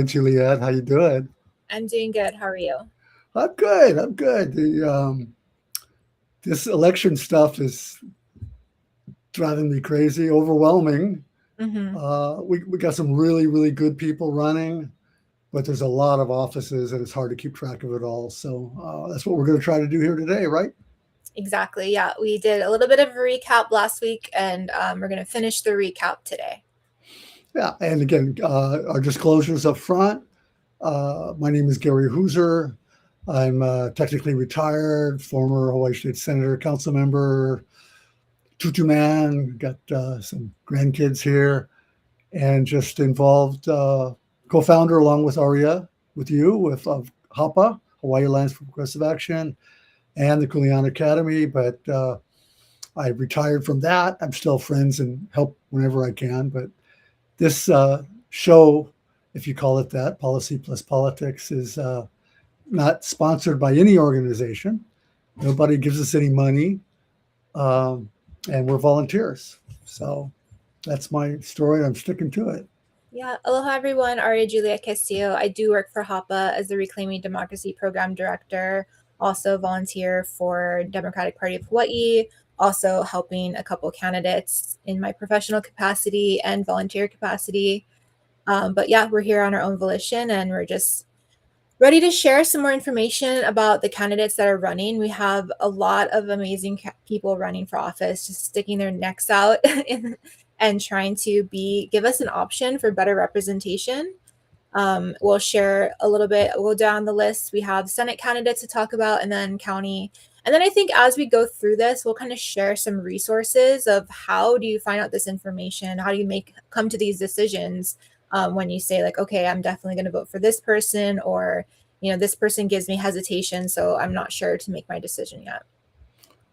morning, Juliet. How you doing? I'm doing good. How are you? I'm good. I'm good. This election stuff is driving me crazy, overwhelming. Hmm. We got some really, really good people running, but there's a lot of offices and it's hard to keep track of it all. So that's what we're going to try to do here today, right? Exactly. Yeah, we did a little bit of a recap last week, and we're going to finish the recap today. Yeah. And again, our disclosures up front. My name is Gary Hooser. I'm technically retired, former Hawaii State Senator, council member, tutu man, got some grandkids here, and just involved co-founder along with Aria, with you, with HAPA, Hawaii Alliance for Progressive Action, and the Kuleana Academy. But I retired from that. I'm still friends and help whenever I can. But this show, if you call it that, Policy Plus Politics, is not sponsored by any organization. Nobody gives us any money. Um, and we're volunteers. So that's my story. I'm sticking to it. Yeah. Aloha, everyone. Aria Julia Castillo. I do work for HAPA as the Reclaiming Democracy Program Director, also volunteer for Democratic Party of Hawaii, also helping a couple candidates in my professional capacity and volunteer capacity. But yeah, we're here on our own volition, and we're just ready to share some more information about the candidates that are running. We have a lot of amazing people running for office, just sticking their necks out and trying to give us an option for better representation. We'll share a little bit, we'll go down the list. We have Senate candidates to talk about, and then county. And then I think as we go through this, we'll kind of share some resources of how do you find out this information? How do you come to these decisions when you say like, okay, I'm definitely going to vote for this person, or, this person gives me hesitation, so I'm not sure to make my decision yet.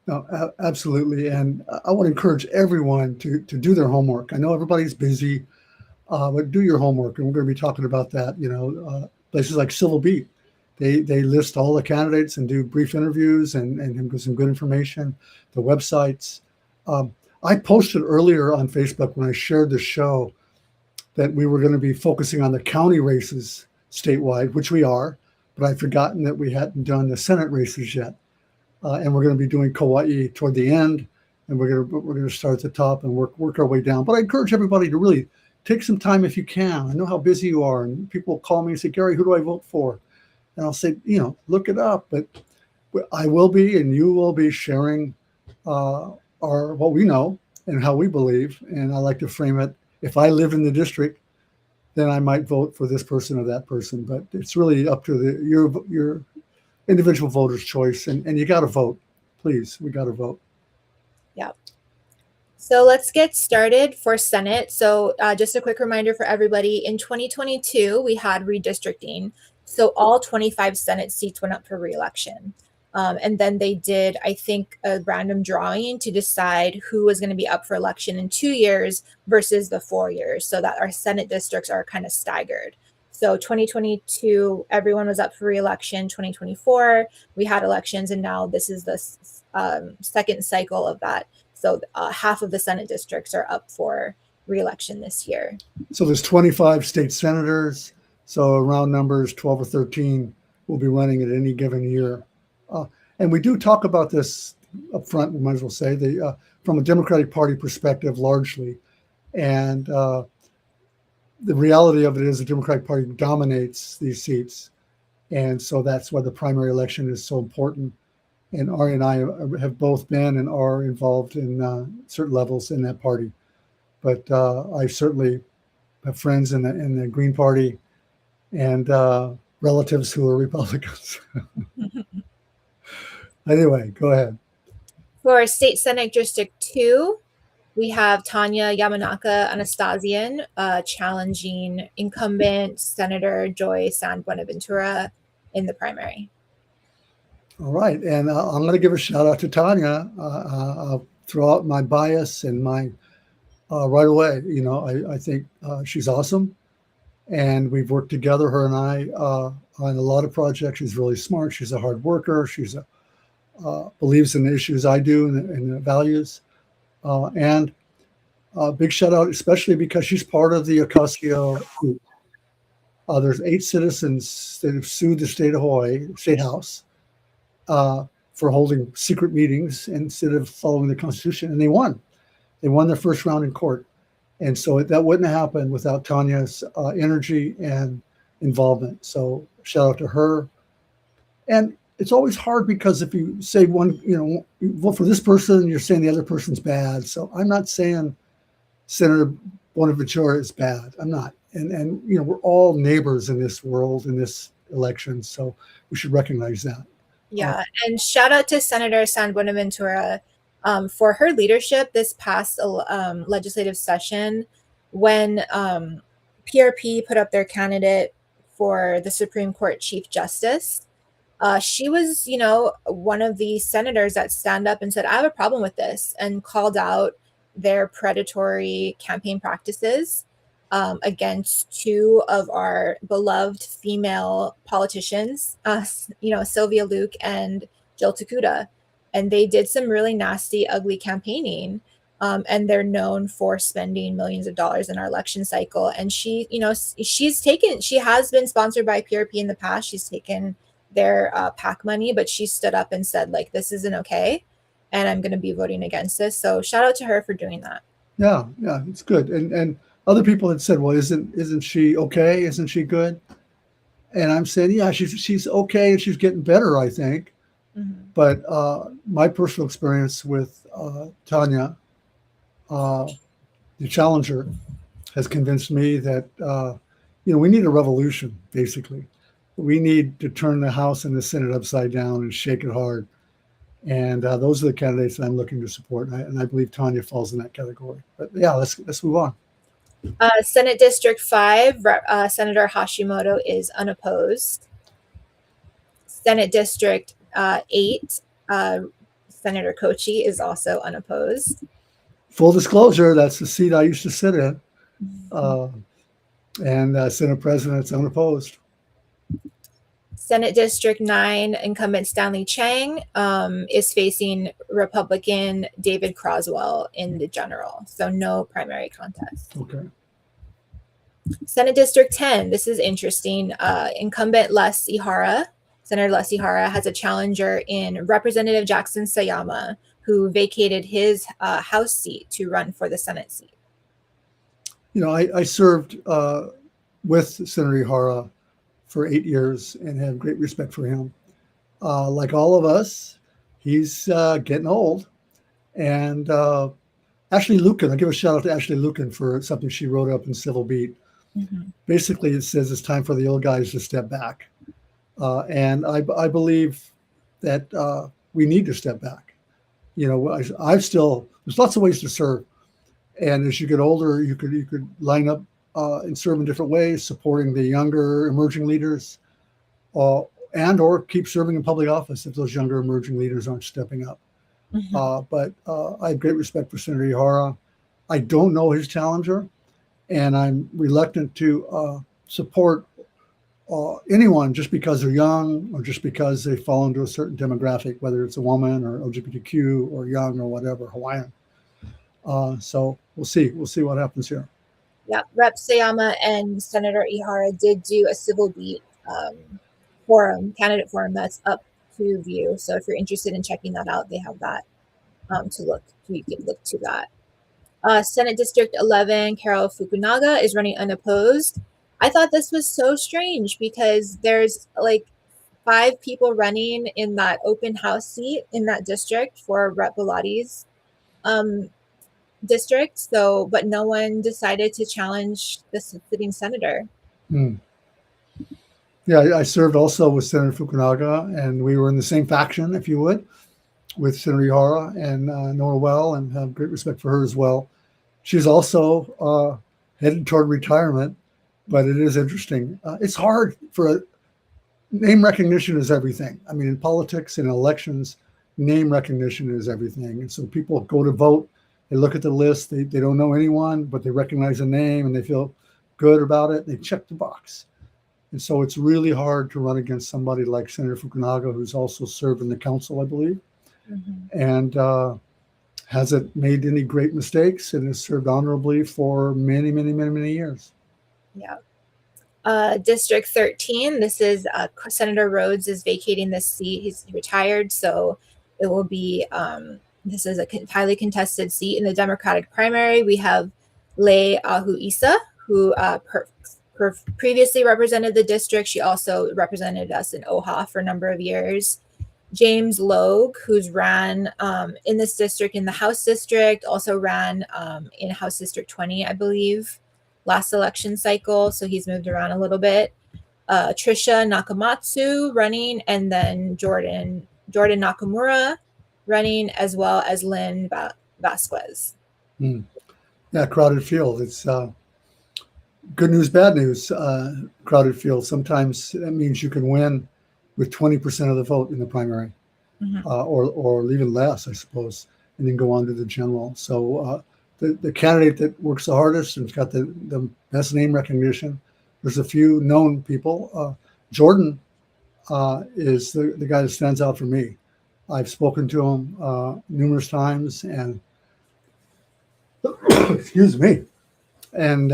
No, absolutely. And I want to encourage everyone to do their homework. I know everybody's busy, but do your homework. And we're going to be talking about that. Places like Civil Beat, they list all the candidates and do brief interviews and give some good information. The websites. I posted earlier on Facebook when I shared the show that we were going to be focusing on the county races statewide, which we are, but I'd forgotten that we hadn't done the Senate races yet. And we're going to be doing Kauai toward the end, and we're going to start at the top and work our way down. But I encourage everybody to really take some time if you can. I know how busy you are, and people call me and say, Gary, who do I vote for? And I'll say, look it up. But I will be, and you will be sharing what we know and how we believe. And I like to frame it: if I live in the district, then I might vote for this person or that person. But it's really up to your individual voter's choice, and you got to vote. Please, we got to vote. Yeah. So let's get started for Senate. So just a quick reminder for everybody, in 2022, we had redistricting. So all 25 Senate seats went up for re-election. And then they did, I think, a random drawing to decide who was going to be up for election in 2 years versus the 4 years, so that our Senate districts are kind of staggered. So 2022, everyone was up for re-election. 2024, we had elections, and now this is the second cycle of that. So half of the Senate districts are up for re-election this year. So there's 25 state senators. So around numbers, 12 or 13 will be running at any given year. And we do talk about this up front, we might as well say, from a Democratic Party perspective largely. And the reality of it is the Democratic Party dominates these seats. And so that's why the primary election is so important. And Ari and I have both been and are involved in certain levels in that party. But I certainly have friends in the Green Party and relatives who are Republicans. Anyway, go ahead. For State Senate District 2, we have Tanya Yamanaka Anastasian challenging incumbent Senator Joy San Buenaventura in the primary. All right. And I'm going to give a shout out to Tanya. I'll throw out my bias and my right away. I think she's awesome. And we've worked together, her and I, on a lot of projects. She's really smart. She's a hard worker. She's believes in the issues I do and the values. And big shout out, especially because she's part of the Ocasio group. There's 8 citizens that have sued the state of Hawaii, State House, for holding secret meetings instead of following the Constitution, and they won. They won their first round in court. And so that wouldn't have happened without Tanya's energy and involvement. So shout out to her. And it's always hard because if you say one, you vote for this person, you're saying the other person's bad. So I'm not saying Senator Bonaventura is bad. I'm not. And we're all neighbors in this world, in this election. So we should recognize that. Yeah. And shout out to Senator San Buenaventura for her leadership this past legislative session when PRP put up their candidate for the Supreme Court Chief Justice. She was, one of the senators that stand up and said, I have a problem with this, and called out their predatory campaign practices against 2 of our beloved female politicians, Sylvia Luke and Jill Takuda. And they did some really nasty, ugly campaigning. And they're known for spending millions of dollars in our election cycle. And she has been sponsored by PRP in the past. She's taken their PAC money, but she stood up and said, like, this isn't okay, and I'm going to be voting against this. So shout out to her for doing that. Yeah, it's good. And other people had said, well, isn't she okay? Isn't she good? And I'm saying, yeah, she's okay, and she's getting better, I think. Mm-hmm. But my personal experience with Tanya, the challenger, has convinced me that we need a revolution. Basically, we need to turn the House and the Senate upside down and shake it hard. And those are the candidates that I'm looking to support, and I believe Tanya falls in that category. But yeah, let's move on. Senate District 5, Senator Hashimoto is unopposed. Senate District 8, Senator Kochi is also unopposed. Full disclosure, that's the seat I used to sit in. And Senate President's unopposed. Senate District 9, incumbent Stanley Chang is facing Republican David Croswell in the general. So no primary contest. Okay. Senate District 10, this is interesting. Incumbent Les Ihara, Senator Les Ihara, has a challenger in Representative Jackson Sayama, who vacated his House seat to run for the Senate seat. I served with Senator Ihara for 8 years and have great respect for him. Like all of us, he's getting old. And Ashley Lukin, I'll give a shout out to Ashley Lukin for something she wrote up in Civil Beat. Mm-hmm. Basically, it says it's time for the old guys to step back. And I believe that we need to step back. There's lots of ways to serve. And as you get older, you could line up and serve in different ways, supporting the younger emerging leaders, and or keep serving in public office if those younger emerging leaders aren't stepping up. Mm-hmm. But I have great respect for Senator Ihara. I don't know his challenger, and I'm reluctant to support anyone just because they're young or just because they fall into a certain demographic, whether it's a woman or LGBTQ or young or whatever, Hawaiian. So we'll see. We'll see what happens here. Yeah, Rep. Sayama and Senator Ihara did do a Civil Beat forum, candidate forum that's up to view. So if you're interested in checking that out, they have that to look. You can look to that. Senate District 11, Carol Fukunaga is running unopposed. I thought this was so strange because there's like 5 people running in that open house seat in that district for Rep. Bilatti's district. So, but no one decided to challenge the sitting senator. Yeah, I served also with Senator Fukunaga, and we were in the same faction, if you would, with Senator Ihara, and know her well and have great respect for her as well. She's also headed toward retirement, but it is interesting. It's hard for name recognition is everything. I mean, in politics and elections, name recognition is everything. And so people go to vote. They look at the list. They don't know anyone, but they recognize a name and they feel good about it. They check the box. And so it's really hard to run against somebody like Senator Fukunaga, who's also served in the council, I believe, and hasn't made any great mistakes and has served honorably for many, many, many, many years. Yeah. District 13, this is Senator Rhodes is vacating this seat. He's retired, so it will be, this is a highly contested seat in the Democratic primary. We have Lay Ahu Issa, who previously represented the district. She also represented us in OHA for a number of years. James Logue, who's ran in this district, in the House district, also ran in House District 20, I believe, last election cycle. So he's moved around a little bit. Trisha Nakamatsu running, and then Jordan Nakamura running, as well as Lynn Vasquez. Yeah, crowded field. It's good news, bad news. Crowded field. Sometimes that means you can win with 20% of the vote in the primary, or even less, I suppose, and then go on to the general. So the candidate that works the hardest and has got the best name recognition. There's a few known people. Jordan is the guy that stands out for me. I've spoken to him numerous times, and excuse me, and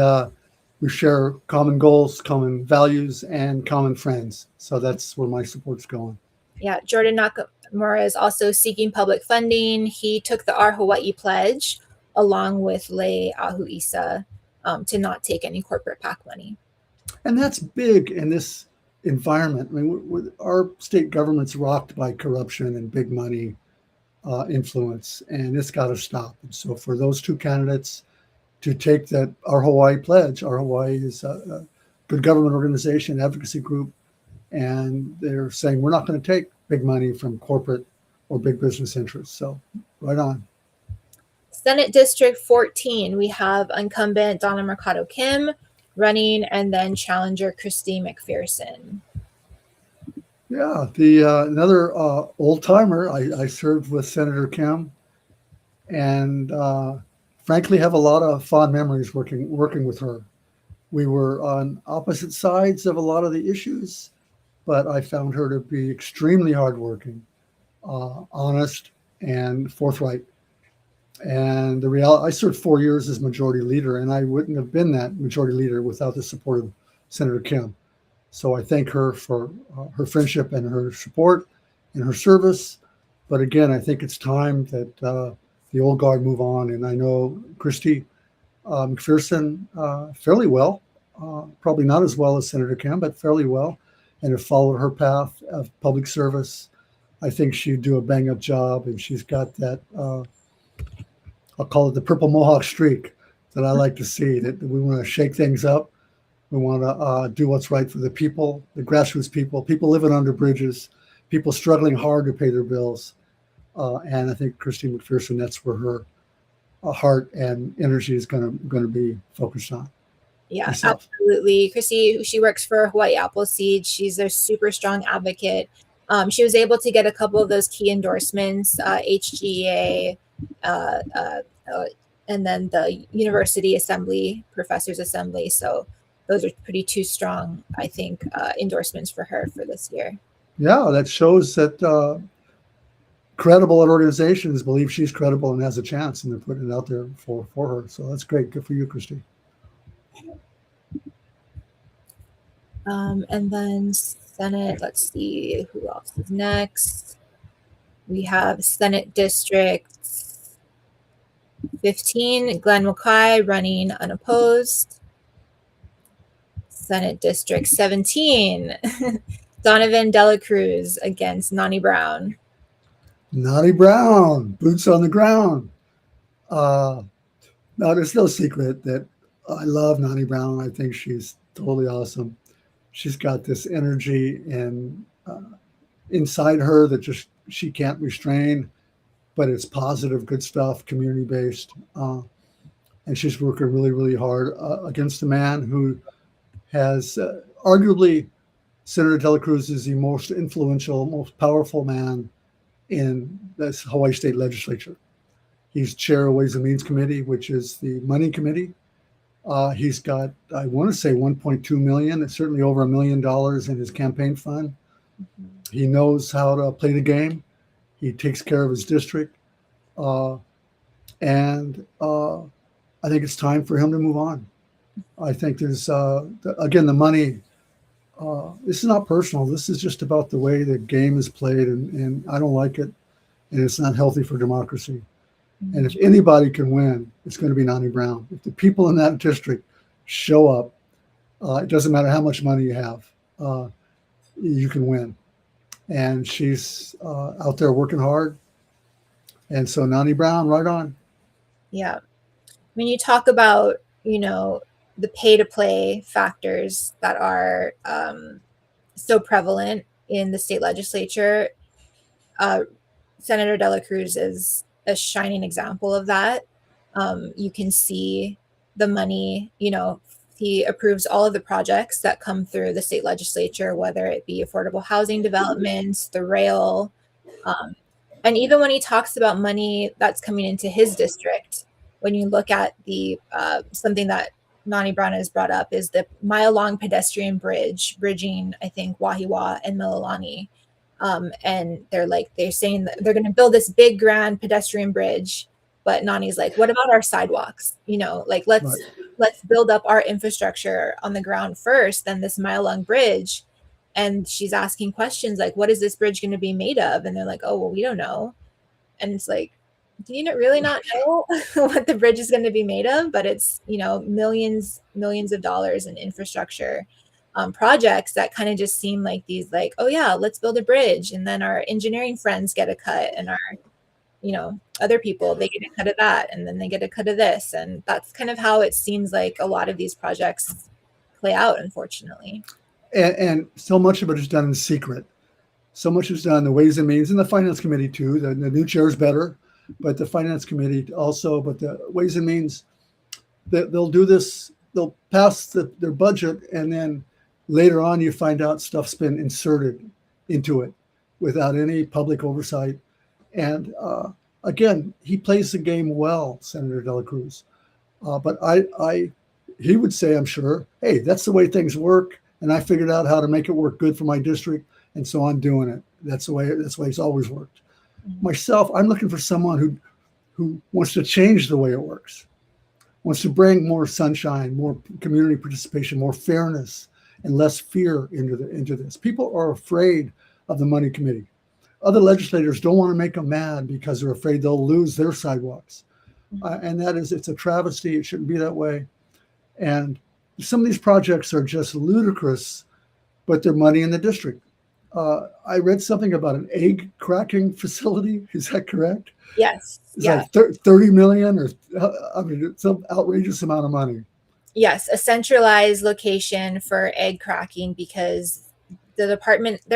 we share common goals, common values, and common friends. So that's where my support's going. Yeah, Jordan Nakamura is also seeking public funding. He took the Our Hawaii Pledge along with Lay Ahu Issa to not take any corporate PAC money. And that's big in this environment. I mean, our state government's rocked by corruption and big money influence, and it's got to stop. And so for those two candidates to take that Our Hawaii Pledge, Our Hawaii is a good government organization, advocacy group, and they're saying we're not going to take big money from corporate or big business interests. So right on. Senate District 14, we have incumbent Donna Mercado Kim running, and then challenger Christy McPherson. Yeah, another old timer. I served with Senator Kim, and frankly have a lot of fond memories working with her. We were on opposite sides of a lot of the issues, but I found her to be extremely hardworking, honest, and forthright. And the reality, I served 4 years as majority leader, and I wouldn't have been that majority leader without the support of Senator Kim. So I thank her for her friendship and her support and her service. But again, I think it's time that the old guard move on. And I know Christy McPherson fairly well, probably not as well as Senator Kim, but fairly well, and have followed her path of public service. I think she'd do a bang-up job, and she's got that, I'll call it the purple mohawk streak that I like to see, that we want to shake things up. We want to do what's right for the people, the grassroots people living under bridges, people struggling hard to pay their bills. And I think Christy McPherson, that's where her heart and energy is going to be focused on. Yeah, absolutely. Christy, she works for Hawaii Appleseed. She's a super strong advocate. She was able to get a couple of those key endorsements, HGA, and then the University Assembly, Professors Assembly. So those are pretty two strong, I think, endorsements for her for this year. Yeah, that shows that credible organizations believe she's credible and has a chance, and they're putting it out there for her. So that's great. Good for you, Christy. And then Senate, let's see who else is next. We have Senate District 15, Glenn Mackay running unopposed. Senate District 17, Donovan Dela Cruz against Nani Brown. Nani Brown, boots on the ground. Now, there's no secret that I love Nani Brown. I think she's totally awesome. She's got this energy and inside her that just she can't restrain, but it's positive, good stuff, community-based. And she's working really, really hard against a man who has arguably Senator Dela Cruz is the most influential, most powerful man in the Hawaii State Legislature. He's chair of Ways and Means Committee, which is the money committee. He's got, I want to say 1.2 million, it's certainly over $1 million in his campaign fund. He knows how to play the game. He takes care of his district. And I think it's time for him to move on. I think there's, again, the money This is not personal. This is just about the way the game is played, and I don't like it, and it's not healthy for democracy. And if anybody can win, it's going to be Nani Brown. If the people in that district show up, it doesn't matter how much money you have, you can win. And she's out there working hard. And so Nani Brown, right on. Yeah. When you talk about, the pay to play factors that are so prevalent in the state legislature, Senator Dela Cruz is a shining example of that. You can see the money, he approves all of the projects that come through the state legislature, whether it be affordable housing developments, the rail. And even when he talks about money that's coming into his district, when you look at the something that Nani Brown has brought up is the mile-long pedestrian bridge bridging, I think, Wahiwa and Mililani. And they're saying that they're going to build this big grand pedestrian bridge, but Nani's like, what about our sidewalks? Let's build up our infrastructure on the ground first, then this mile-long bridge. And she's asking questions like, what is this bridge going to be made of? And they're like, oh, well, we don't know. And it's like, do you really not know what the bridge is going to be made of? But it's, millions of dollars in infrastructure projects that kind of just seem like these, like, oh yeah, let's build a bridge. And then our engineering friends get a cut, and our, other people, they get a cut of that. And then they get a cut of this. And that's kind of how it seems like a lot of these projects play out, unfortunately. And so much of it is done in secret. So much is done in the Ways and Means and the Finance Committee too. The new chair is better, but the Finance Committee also. But the Ways and Means, they'll do this. They'll pass their budget, and then later on you find out stuff's been inserted into it without any public oversight. And again, he plays the game well, Senator Dela Cruz. But he would say, I'm sure, hey, that's the way things work. And I figured out how to make it work good for my district, and so I'm doing it. That's the way it's always worked. Mm-hmm. Myself, I'm looking for someone who wants to change the way it works, wants to bring more sunshine, more community participation, more fairness, and less fear into this. People are afraid of the Money Committee. Other legislators don't want to make them mad because they're afraid they'll lose their sidewalks. Mm-hmm. And it's a travesty. It shouldn't be that way. And some of these projects are just ludicrous, but they're money in the district. I read something about an egg cracking facility. Is that correct? Yes. It's like 30 million, or it's some outrageous amount of money. Yes, a centralized location for egg cracking, because there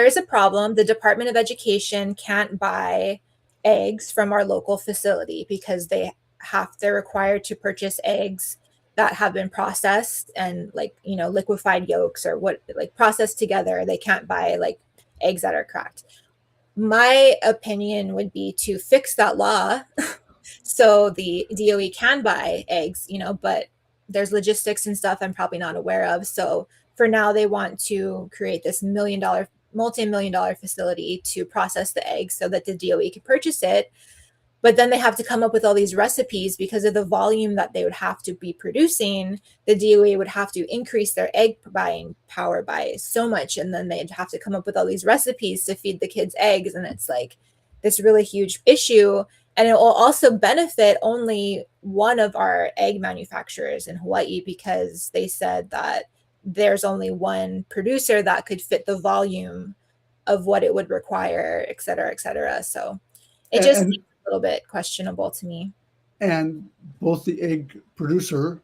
is a problem. The Department of Education can't buy eggs from our local facility because they're required to purchase eggs that have been processed and liquefied yolks or processed together. They can't buy eggs that are cracked. My opinion would be to fix that law so the DOE can buy eggs, but there's logistics and stuff I'm probably not aware of. So for now, they want to create this multi-million-dollar facility to process the eggs so that the DOE can purchase it. But then they have to come up with all these recipes because of the volume that they would have to be producing. The DOE would have to increase their egg buying power by so much. And then they'd have to come up with all these recipes to feed the kids eggs. And it's like this really huge issue. And it will also benefit only one of our egg manufacturers in Hawaii, because they said that there's only one producer that could fit the volume of what it would require, et cetera, et cetera. So it just seems a little bit questionable to me. And both the egg producer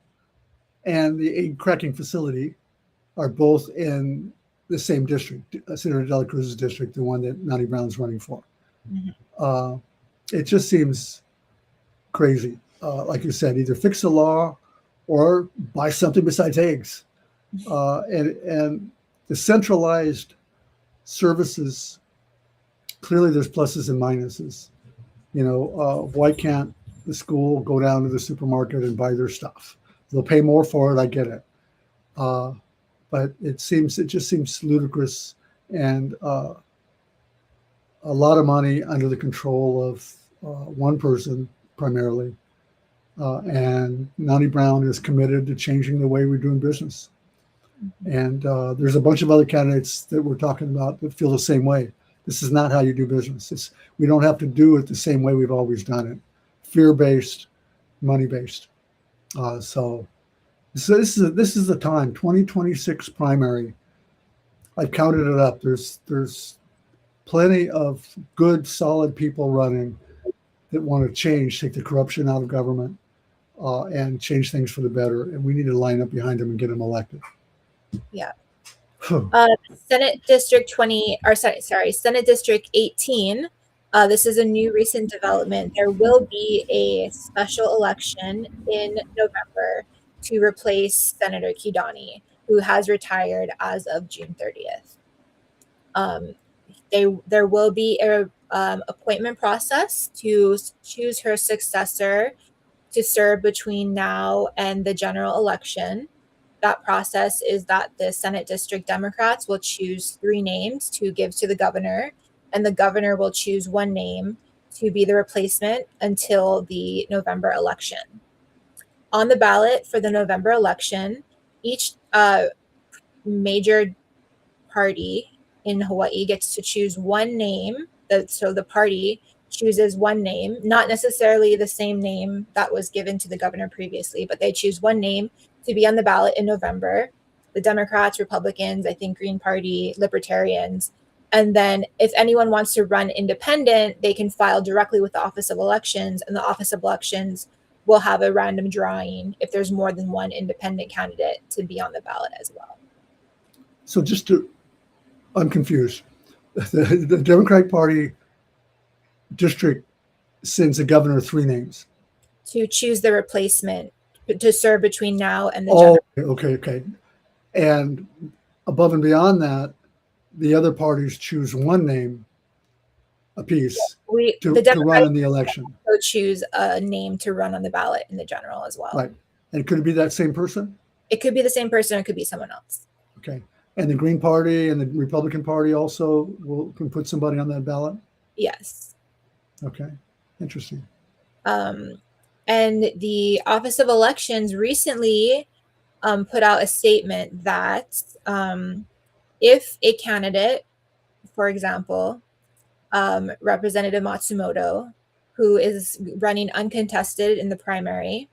and the egg cracking facility are both in the same district, Senator Dela Cruz's district, the one that Nani Brown's running for. Mm-hmm. It just seems crazy. Like you said, either fix the law or buy something besides eggs. And the centralized services, clearly there's pluses and minuses. Why can't the school go down to the supermarket and buy their stuff? They'll pay more for it, I get it. But it just seems ludicrous, and a lot of money under the control of one person primarily. And Nani Brown is committed to changing the way we're doing business. And there's a bunch of other candidates that we're talking about that feel the same way. This is not how you do business. We don't have to do it the same way we've always done it, fear-based, money-based. So this is the time, 2026 primary. I've counted it up. There's plenty of good, solid people running that want to change, take the corruption out of government, and change things for the better. And we need to line up behind them and get them elected. Yeah. Senate District 20, or sorry, Senate District 18. This is a new recent development. There will be a special election in November to replace Senator Kidani, who has retired as of June 30th. There will be a appointment process to choose her successor to serve between now and the general election. That process is that the Senate District Democrats will choose 3 names to give to the governor, and the governor will choose 1 name to be the replacement until the November election. On the ballot for the November election, each major party in Hawaii gets to choose 1 name. So the party chooses 1 name, not necessarily the same name that was given to the governor previously, but they choose 1 name to be on the ballot in November. The Democrats, Republicans, I think Green Party, Libertarians. And then if anyone wants to run independent, they can file directly with the Office of Elections, and the Office of Elections will have a random drawing if there's more than 1 independent candidate to be on the ballot as well. So I'm confused. The Democratic Party district sends the governor 3 names. To choose the replacement to serve between now and the general. Okay. And above and beyond that, the other parties choose 1 name apiece to run in the election. So choose a name to run on the ballot in the general as well. Right. And could it be that same person? It could be the same person. Or it could be someone else. Okay. And the Green Party and the Republican Party also can put somebody on that ballot? Yes. Okay. Interesting. And the Office of Elections recently put out a statement that if a candidate, for example, Representative Matsumoto, who is running uncontested in the primary,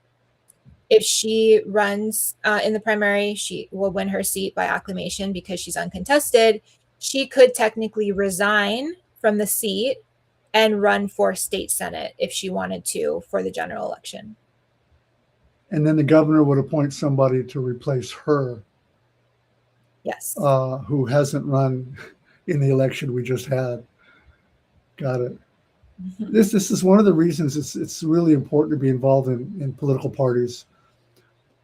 if she runs in the primary, she will win her seat by acclamation because she's uncontested. She could technically resign from the seat and run for state senate if she wanted to for the general election. And then the governor would appoint somebody to replace her. Yes. Who hasn't run in the election we just had. Got it. Mm-hmm. This is one of the reasons it's really important to be involved in political parties,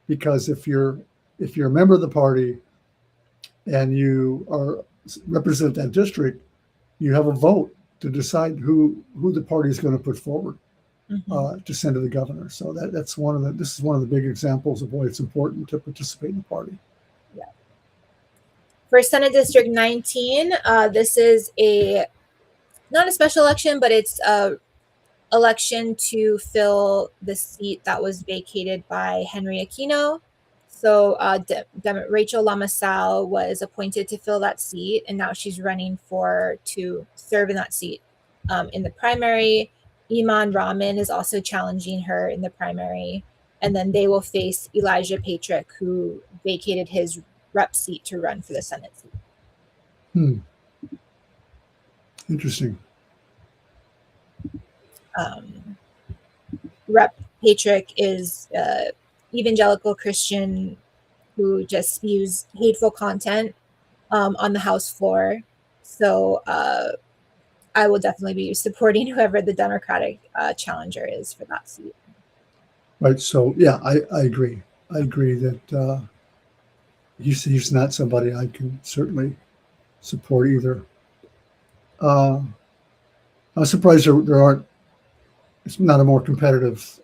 because if you're a member of the party and you represent that district, you have a vote to decide who the party is going to put forward to send to the governor. So this is one of the big examples of why it's important to participate in the party. Yeah. For Senate District 19, this is not a special election, but it's a election to fill the seat that was vacated by Henry Aquino. So Rachel Lamasau was appointed to fill that seat, and now she's running to serve in that seat in the primary. Iman Rahman is also challenging her in the primary, and then they will face Elijah Patrick, who vacated his rep seat to run for the Senate seat. Interesting. Rep Patrick is evangelical Christian who just spews hateful content on the House floor. So I will definitely be supporting whoever the Democratic challenger is for that seat. Right. So, yeah, I agree. I agree that he's not somebody I can certainly support either. I'm surprised there aren't. It's not a more competitive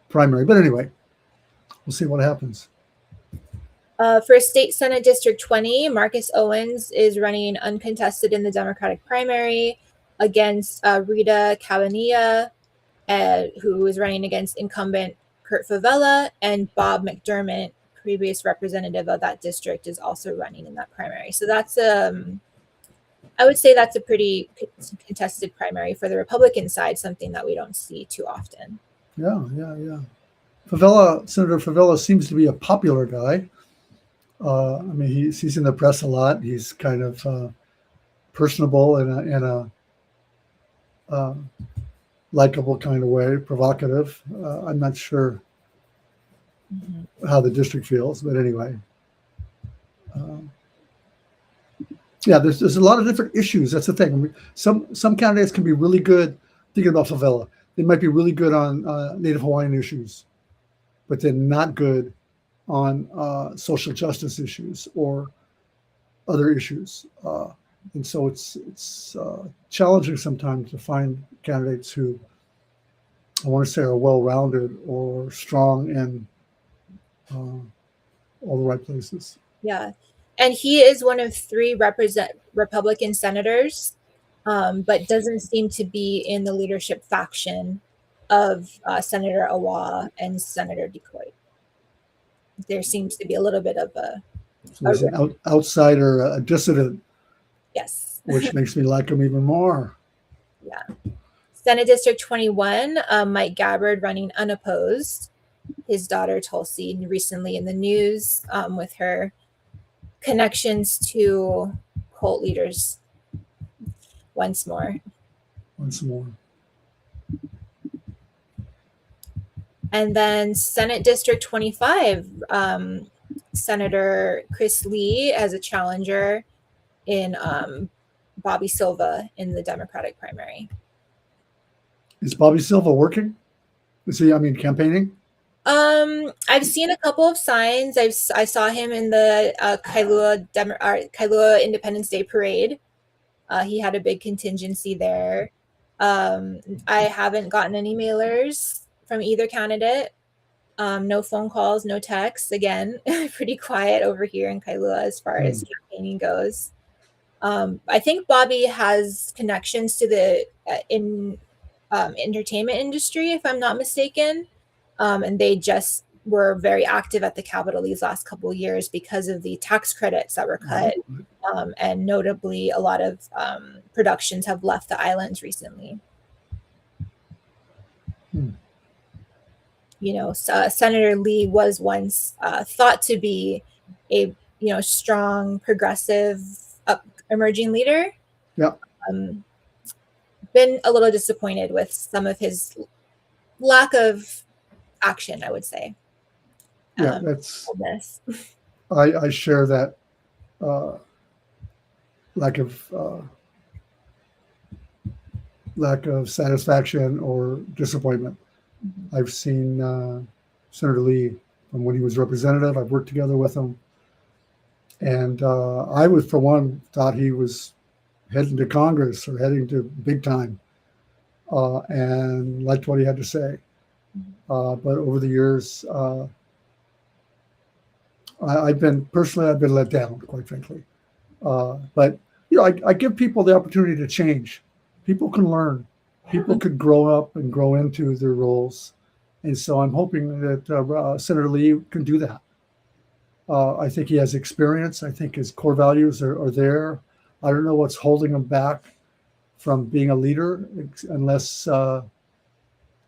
primary, but anyway, we'll see what happens. For State Senate District 20, Marcus Owens is running uncontested in the Democratic primary against Rita Cabanilla, who is running against incumbent Kurt Favela, and Bob McDermott, previous representative of that district is also running in that primary. So that's I would say that's a pretty contested primary for the Republican side, something that we don't see too often. Yeah. Senator Favela seems to be a popular guy. I mean, he's in the press a lot. He's kind of personable in a likable kind of way, provocative. I'm not sure how the district feels, but anyway. Yeah, there's a lot of different issues. That's the thing. I mean, some candidates can be really good. Thinking about Favela, they might be really good on Native Hawaiian issues, but they're not good on social justice issues or other issues. And so it's challenging sometimes to find candidates who I want to say are well-rounded or strong in all the right places. Yeah. And he is one of 3 Republican senators, but doesn't seem to be in the leadership faction of Senator Awa and Senator Decoy. There seems to be a little bit of a... So he's an outsider, a dissident. Yes. Which makes me like him even more. Yeah. Senate District 21, Mike Gabbard running unopposed. His daughter Tulsi recently in the news with her connections to cult leaders once more. And then Senate District 25, Senator Chris Lee as a challenger in Bobby Silva in the Democratic primary. Is Bobby Silva working? Is he, campaigning? I've seen a couple of signs. I saw him in the Kailua Independence Day parade. He had a big contingency there. I haven't gotten any mailers from either candidate. No phone calls, no texts. Again, pretty quiet over here in Kailua as far as campaigning goes. I think Bobby has connections to the entertainment industry, if I'm not mistaken. And they just were very active at the Capitol these last couple of years because of the tax credits that were cut. And notably, a lot of productions have left the islands recently. Senator Lee was once thought to be a strong, progressive, emerging leader. Yeah. Been a little disappointed with some of his lack of action, I would say. Yeah, I share that lack of satisfaction or disappointment. I've seen Senator Lee from when he was representative. I've worked together with him, and I was, for one, thought he was heading to Congress or heading to big time, and liked what he had to say. But over the years, I've been let down, quite frankly. But I give people the opportunity to change. People can learn. People could grow up and grow into their roles, and so I'm hoping that Senator Lee can do that. I think he has experience. I think his core values are there. I don't know what's holding him back from being a leader, unless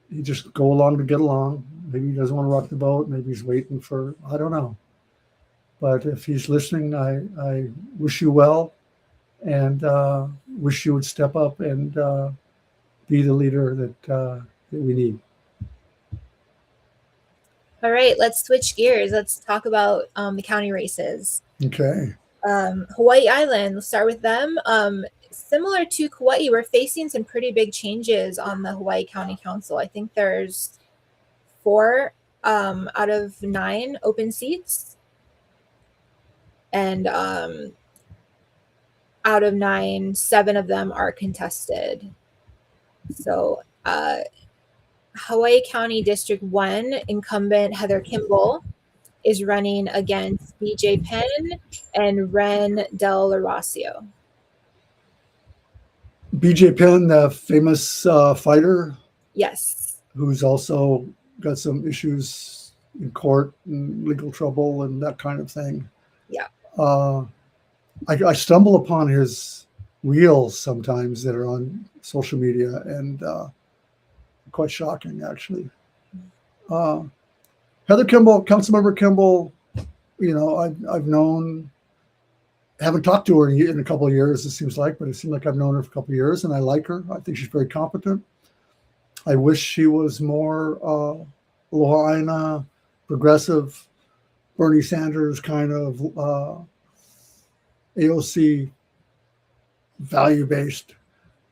he just go along to get along. Maybe he doesn't want to rock the boat. Maybe he's waiting for, I don't know. But if he's listening, I wish you well, and wish you would step up and be the leader that we need. All right, let's switch gears. Let's talk about the county races. Okay. Hawaii Island, we'll start with them. Similar to Kauai, we're facing some pretty big changes on the Hawaii County Council. I think there's 4 out of 9 open seats. And out of 9, 7 of them are contested. So Hawaii County District 1 incumbent Heather Kimball is running against BJ Penn and Ren Del Horacio. BJ Penn, the famous fighter. Yes. Who's also got some issues in court and legal trouble and that kind of thing. Yeah. I stumble upon his reels sometimes that are on social media, and quite shocking, actually. Heather Kimball, Councilmember Kimball, I've known, haven't talked to her in a couple of years, it seems like, but it seems like I've known her for a couple of years, and I like her. I think she's very competent. I wish she was more Lahaina, progressive, Bernie Sanders kind of AOC value-based,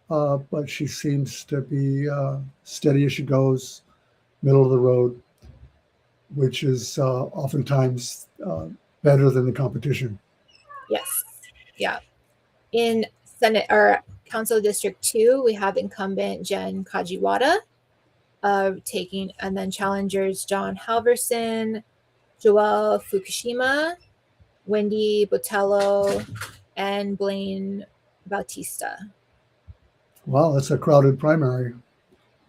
but she seems to be steady as she goes, middle of the road, which is oftentimes better than the competition. Yes. Yeah. In Senate or Council District 2, we have incumbent Jen Kajiwada taking, and then challengers John Halverson, Joelle Fukushima, Wendy Botello, and Blaine Bautista. Wow, that's a crowded primary.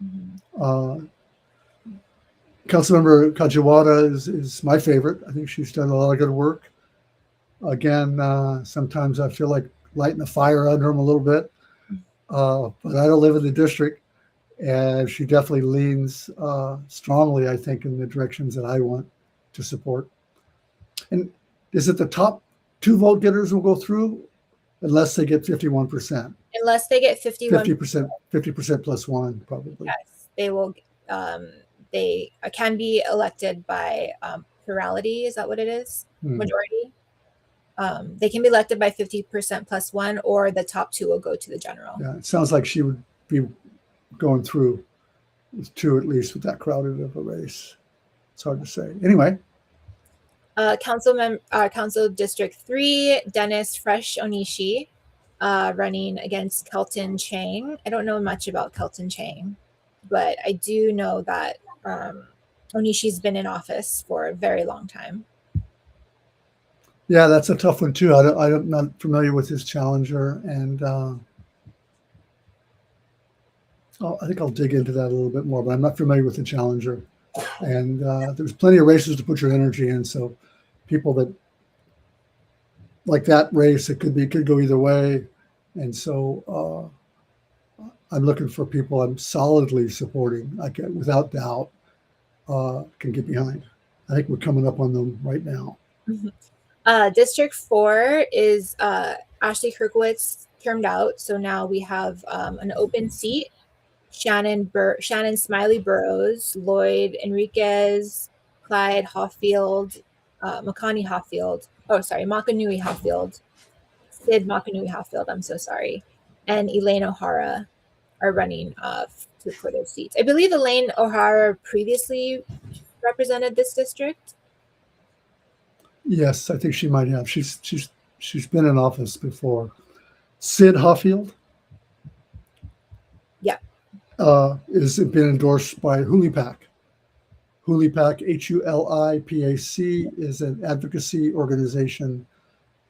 Mm-hmm. Councilmember Kajiwada is my favorite. I think she's done a lot of good work. Again, sometimes I feel like lighting the fire under him a little bit, but I don't live in the district, and she definitely leans strongly, I think, in the directions that I want to support. And is it the top 2 vote getters will go through unless they get 51%? Unless they get 50%, 50% plus 1, probably. Yes, they will. They can be elected by plurality. Is that what it is? Majority. They can be elected by 50% plus 1, or the top 2 will go to the general. Yeah, it sounds like she would be going through with 2 at least with that crowded of a race. It's hard to say. Anyway. Council District 3, Dennis Fresh Onishi, running against Kelton Chang. I don't know much about Kelton Chang, but I do know that Onishi's been in office for a very long time. Yeah, that's a tough one too. I'm not familiar with his challenger, and I think I'll dig into that a little bit more, but I'm not familiar with the challenger. And there's plenty of races to put your energy in, so people that like that race, it could go either way. And so I'm looking for people I'm solidly supporting. I can, without doubt, can get behind. I think we're coming up on them right now. District 4 is Ashley Kirkowitz termed out, so now we have an open seat. Shannon Smiley Burrows, Lloyd Enriquez, Clyde Hoffield, Makanui Hoffield, Sid Makanui Hoffield, I'm so sorry, and Elaine O'Hara are running for those seats. I believe Elaine O'Hara previously represented this district. Yes, I think she might have. She's been in office before. Sid Hoffield. Yeah. Has been endorsed by HuliPAC. HuliPAC, HuliPAC, is an advocacy organization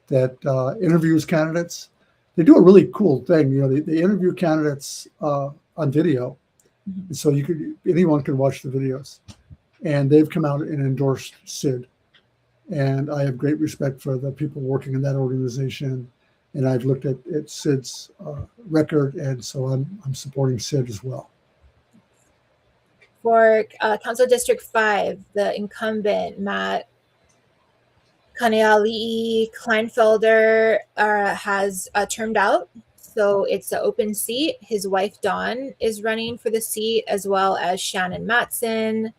that interviews candidates. They do a really cool thing. They interview candidates on video, and so anyone can watch the videos. And they've come out and endorsed Sid. And I have great respect for the people working in that organization. And I've looked at Sid's record, and so I'm supporting Sid as well. For Council District 5, the incumbent, Matt Kaneali'i Kleinfelder, has termed out. So it's an open seat. His wife, Dawn, is running for the seat, as well as Shannon Matson,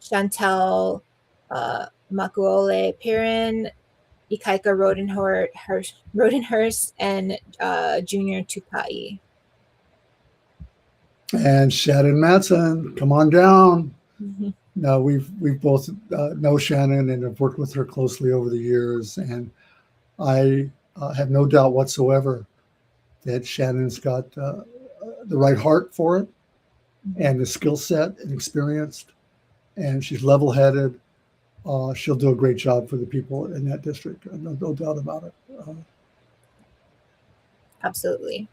Chantel Makuole Pirin, Ikaika Rodenhurst, and Junior Tupai. And Shannon Matson, come on down. Mm-hmm. Now we've both know Shannon and have worked with her closely over the years, and I have no doubt whatsoever that Shannon's got the right heart for it, and the skill set and experienced, and she's level-headed. She'll do a great job for the people in that district. No doubt about it. Absolutely.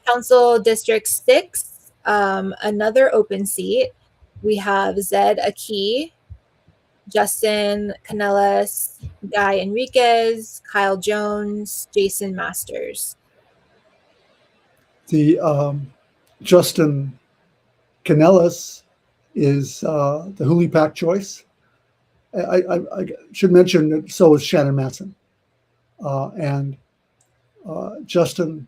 Council District 6, another open seat. We have Zed Aki, Justin Canellas, Guy Enriquez, Kyle Jones, Jason Masters. The Justin Canellas is the Huli Pack choice. I should mention that so is Shannon Matson. And Justin,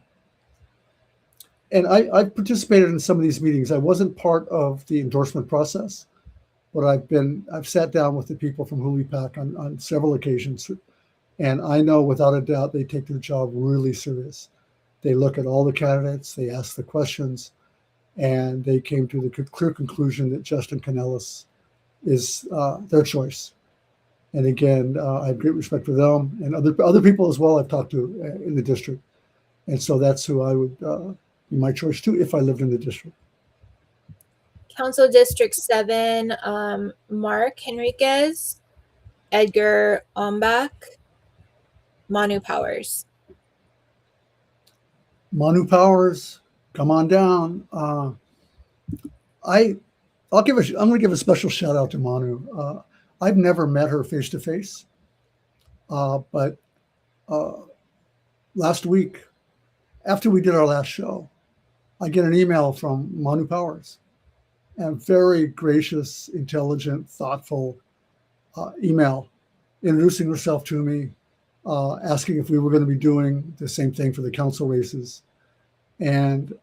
and I participated in some of these meetings. I wasn't part of the endorsement process, but I've sat down with the people from Huli Pack on several occasions, and I know without a doubt they take their job really serious. They look at all the candidates, they ask the questions, and they came to the clear conclusion that Justin Canellas is their choice. And again, I have great respect for them and other people as well I've talked to in the district. And so that's who I would be my choice too if I lived in the district. Council District 7, Mark Henriquez, Edgar Ombach, Manu Powers. Manu Powers, come on down. I'm going to give a special shout out to Manu. I've never met her face to face, but last week, after we did our last show, I get an email from Manu Powers, and very gracious, intelligent, thoughtful email introducing herself to me, asking if we were going to be doing the same thing for the council races. And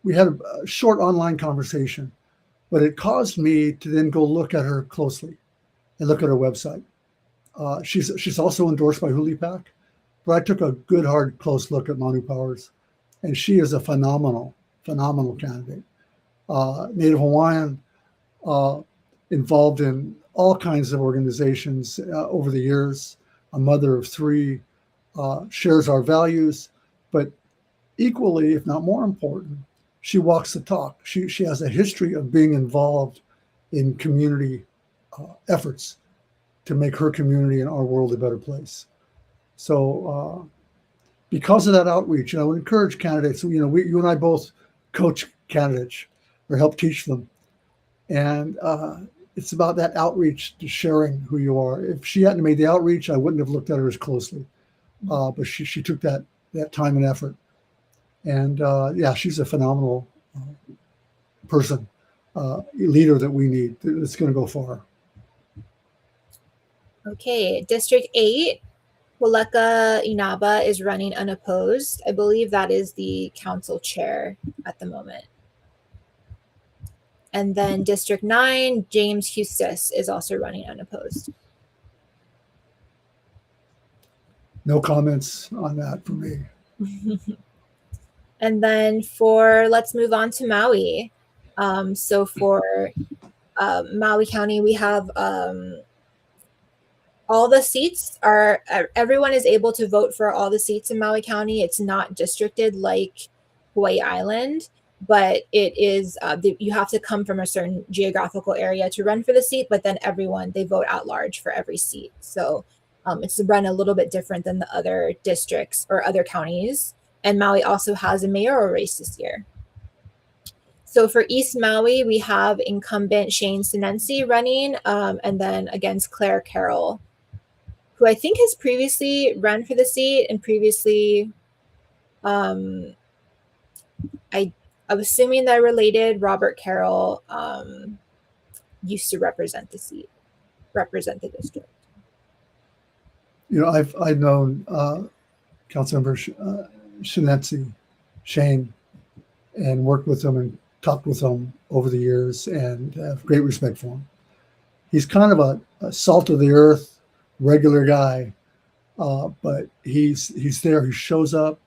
we had a short online conversation, but it caused me to then go look at her closely and look at her website. She's also endorsed by Huli Pack, but I took a good, hard, close look at Manu Powers, and she is a phenomenal candidate. Native Hawaiian, involved in all kinds of organizations over the years, a mother of three, shares our values, but equally, if not more important, she walks the talk. She has a history of being involved in community efforts to make her community and our world a better place. So because of that outreach, I would encourage candidates, you and I both coach candidates or help teach them. And it's about that outreach to sharing who you are. If she hadn't made the outreach, I wouldn't have looked at her as closely. But she took that time and effort. And she's a phenomenal person, leader that we need. It's going to go far. Okay, District 8, Waleka Inaba is running unopposed. I believe that is the council chair at the moment. And then District 9, James Hustis is also running unopposed. No comments on that for me. And then let's move on to Maui. So for Maui County, we have all the seats everyone is able to vote for all the seats in Maui County. It's not districted like Hawaii Island, but it is, you have to come from a certain geographical area to run for the seat, but then they vote at large for every seat. So it's run a little bit different than the other districts or other counties. And Maui also has a mayoral race this year. So for East Maui, we have incumbent Shane Sinensi running, and then against Claire Carroll, who I think has previously run for the seat and previously, I'm assuming they're related. Robert Carroll used to represent the district. I've known Councilmember Shane, and worked with him and talked with him over the years, and have great respect for him. He's kind of a salt of the earth, regular guy, but he's there. He shows up,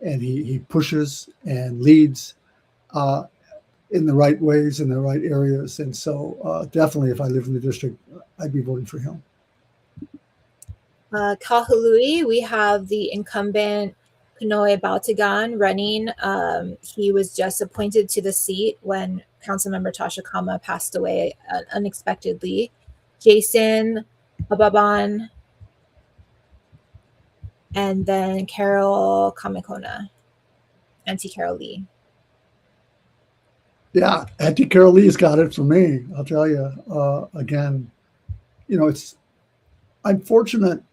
and he pushes and leads in the right ways, in the right areas. And so definitely, if I lived in the district, I'd be voting for him. Kahului, we have the incumbent Kanoe Bautagan running. He was just appointed to the seat when Councilmember Tasha Kama passed away unexpectedly. Jason Ababan, and then Carol Kamekona, Auntie Carol Lee. Yeah, Auntie Carol Lee's got it for me. I'll tell you, again, I'm fortunate,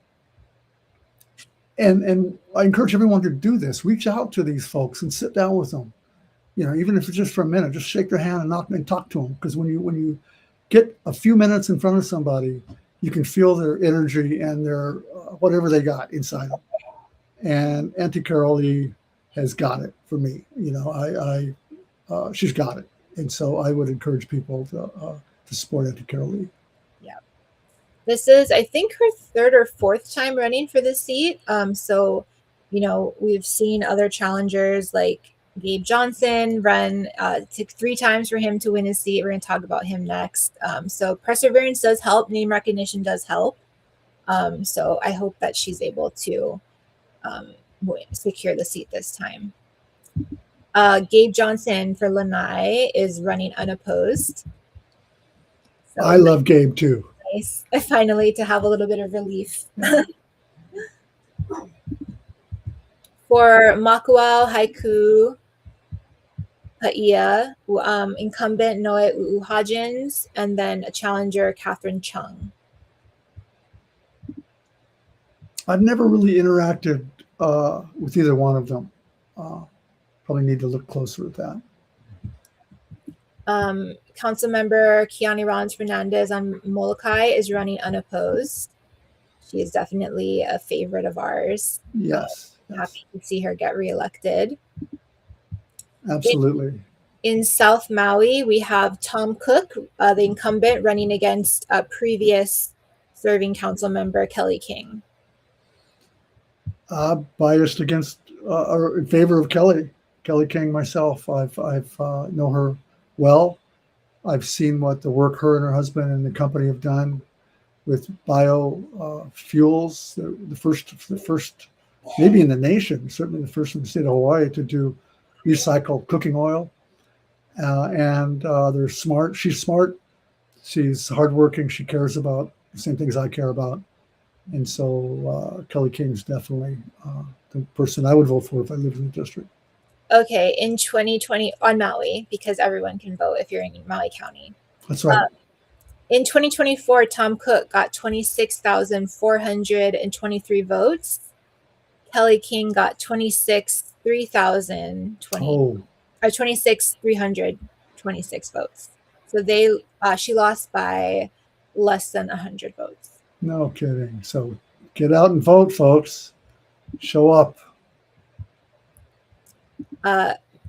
and I encourage everyone to do this. Reach out to these folks and sit down with them. Even if it's just for a minute, just shake their hand and talk to them. Because when you get a few minutes in front of somebody, you can feel their energy and their whatever they got inside them. And Auntie Carol Lee has got it for me. She's got it, and so I would encourage people to support Auntie Carol Lee. Yeah, this is, I think, her third or fourth time running for this seat. So, we've seen other challengers like Gabe Johnson run. It took 3 times for him to win his seat. We're going to talk about him next. So perseverance does help. Name recognition does help. So I hope that she's able to secure the seat this time. Gabe Johnson for Lanai is running unopposed. So I love Gabe too. Nice, finally, to have a little bit of relief. For Makuau Haiku Paia, incumbent Noe Uuhajins, and then a challenger, Catherine Chung. I've never really interacted with either one of them. Probably need to look closer at that. Council member Kiani Rollins Fernandez on Molokai is running unopposed. She is definitely a favorite of ours. Yes. Happy to see her get reelected. Absolutely. In South Maui, we have Tom Cook, the incumbent, running against a previous serving council member, Kelly King. Biased against or in favor of Kelly King myself. I've know her well. I've seen what the work her and her husband and the company have done with biofuels. The first, maybe in the nation, certainly the first in the state of Hawaii to do recycled cooking oil. And they're smart. She's smart. She's hardworking. She cares about the same things I care about. And so Kelly King's definitely the person I would vote for if I lived in the district. Okay, in 2020 on Maui, because everyone can vote if you're in Maui County. That's right. In 2024, Tom Cook got 26,423 votes. Kelly King got 26,326 votes. So she lost by less than 100 votes. No kidding. So get out and vote, folks. Show up.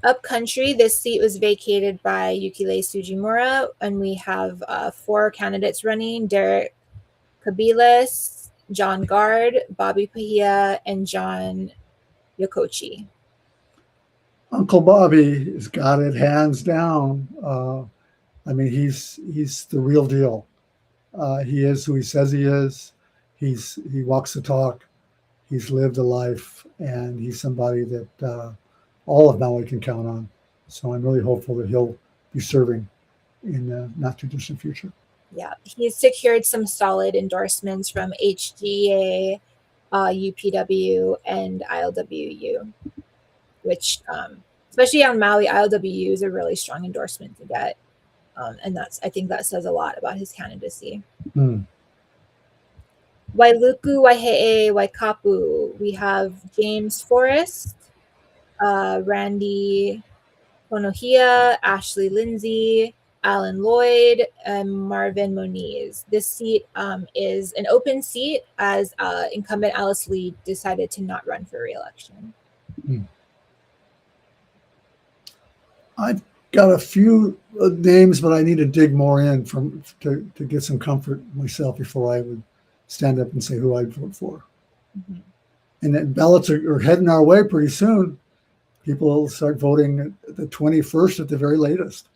Upcountry, this seat was vacated by Yukile Sujimura, and we have 4 candidates running: Derek Kabilas, John Gard, Bobby Pahia, and John Yokochi. Uncle Bobby has got it hands down. I mean, he's the real deal. He is who he says he is. He walks the talk. He's lived a life, and he's somebody that all of Maui can count on. So I'm really hopeful that he'll be serving in the not too distant future. Yeah, he's secured some solid endorsements from HGA, UPW, and ILWU, which, especially on Maui, ILWU is a really strong endorsement to get. And I think that says a lot about his candidacy. Wailuku, Waihe'e, Waikapu, we have James Forrest, Randy Ponohia, Ashley Lindsay, Alan Lloyd, and Marvin Moniz. This seat is an open seat as incumbent Alice Lee decided to not run for re-election. I've got a few names, but I need to dig more in to get some comfort myself before I would stand up and say who I'd vote for. And then ballots are heading our way pretty soon. People will start voting at the 21st at the very latest.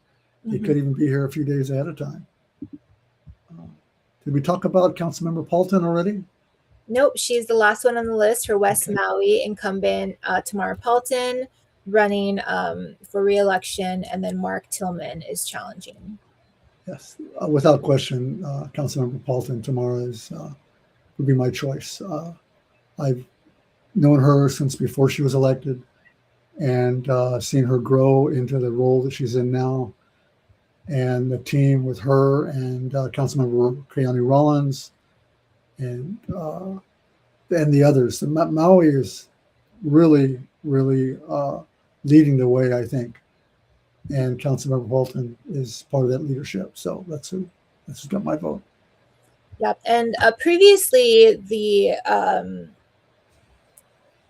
They could even be here a few days ahead of time. Did we talk about Councilmember Paulton already? Nope, she's the last one on the list. For West Maui, incumbent Tamara Paulton running for re-election, and then Mark Tillman is challenging. Yes, without question, Councilmember Paulton, Tamara would be my choice. I've known her since before she was elected, and seen her grow into the role that she's in now. and the team with her and Councilmember Keani Rollins and the others. Maui is really, really leading the way, I think. And Councilmember Walton is part of that leadership. So that's got my vote. Yep. And previously, the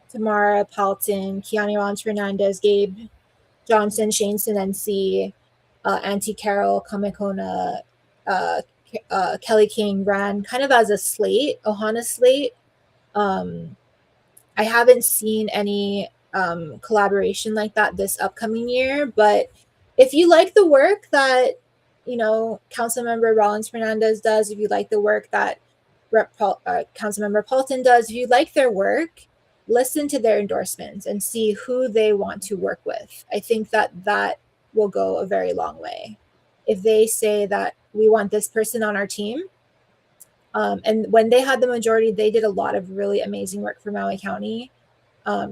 Tamara Palton, Kiani Ron Fernandez, Gabe Johnson, Shane Sinensi, Auntie Carol Kamekona, Kelly King ran kind of as a slate, Ohana slate. I haven't seen any collaboration like that this upcoming year, but if you like the work that Councilmember Rollins Fernandez does, if you like the work that Councilmember Paulton does, if you like their work, listen to their endorsements and see who they want to work with. I think that will go a very long way. If they say that we want this person on our team, and when they had the majority, they did a lot of really amazing work for Maui County.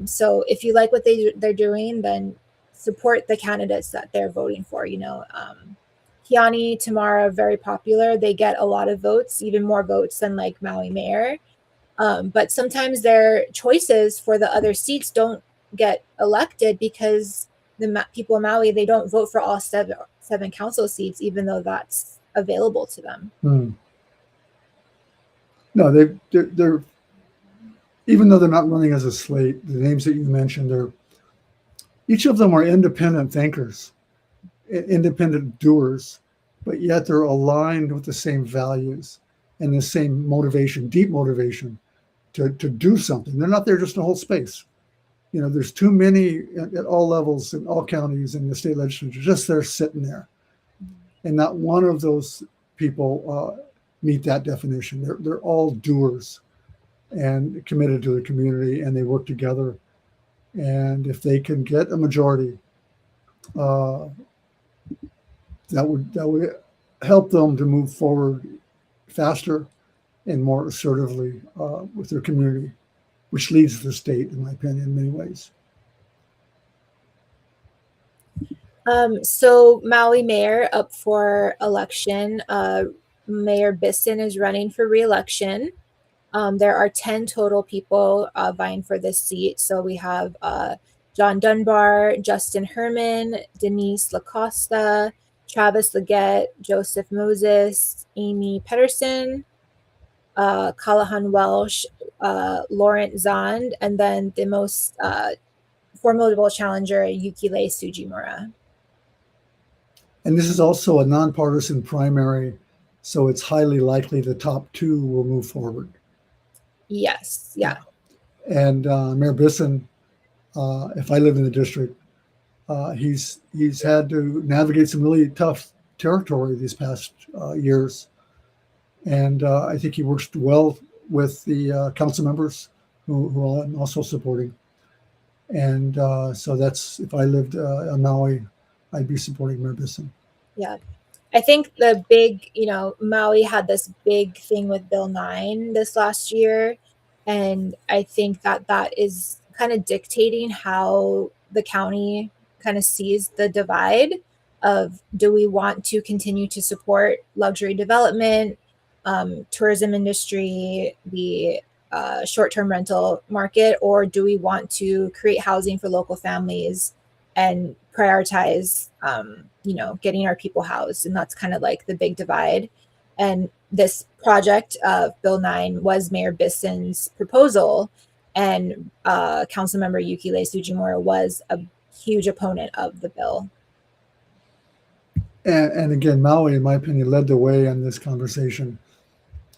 So if you like what they're doing, then support the candidates that they're voting for. Kiani, Tamara, very popular. They get a lot of votes, even more votes than like Maui mayor. But sometimes their choices for the other seats don't get elected because the people in Maui, they don't vote for all seven council seats, even though that's available to them. No, they're even though they're not running as a slate, the names that you mentioned, each of them are independent thinkers, independent doers, but yet they're aligned with the same values and the same motivation, deep motivation to do something. They're not there just to hold space. There's too many at all levels in all counties in the state legislature, just there sitting there. And not one of those people meet that definition. They're all doers and committed to the community, and they work together. And if they can get a majority, that would help them to move forward faster and more assertively with their community, which leads the state, in my opinion, in many ways. So Maui mayor up for election. Mayor Bisson is running for re-election. There are 10 total people vying for this seat. So we have John Dunbar, Justin Herman, Denise LaCosta, Travis Leggett, Joseph Moses, Amy Pedersen, Callahan Welsh, Laurent Zand, and then the most formidable challenger, Yukile Sujimura. And this is also a nonpartisan primary, so it's highly likely the top two will move forward. Yes, yeah. And Mayor Bisson, if I live in the district, he's had to navigate some really tough territory these past years. And I think he works well with the council members who I'm also supporting. And so that's, if I lived on Maui, I'd be supporting Mayor Bisson. Yeah. I think the big, Maui had this big thing with Bill 9 this last year. And I think that is kind of dictating how the county kind of sees the divide of, do we want to continue to support luxury development, tourism industry, the short-term rental market, or do we want to create housing for local families and prioritize, getting our people housed? And that's kind of like the big divide. And this project of Bill 9 was Mayor Bisson's proposal, and Councilmember Yukile Sujimura was a huge opponent of the bill. And again, Maui, in my opinion, led the way on this conversation.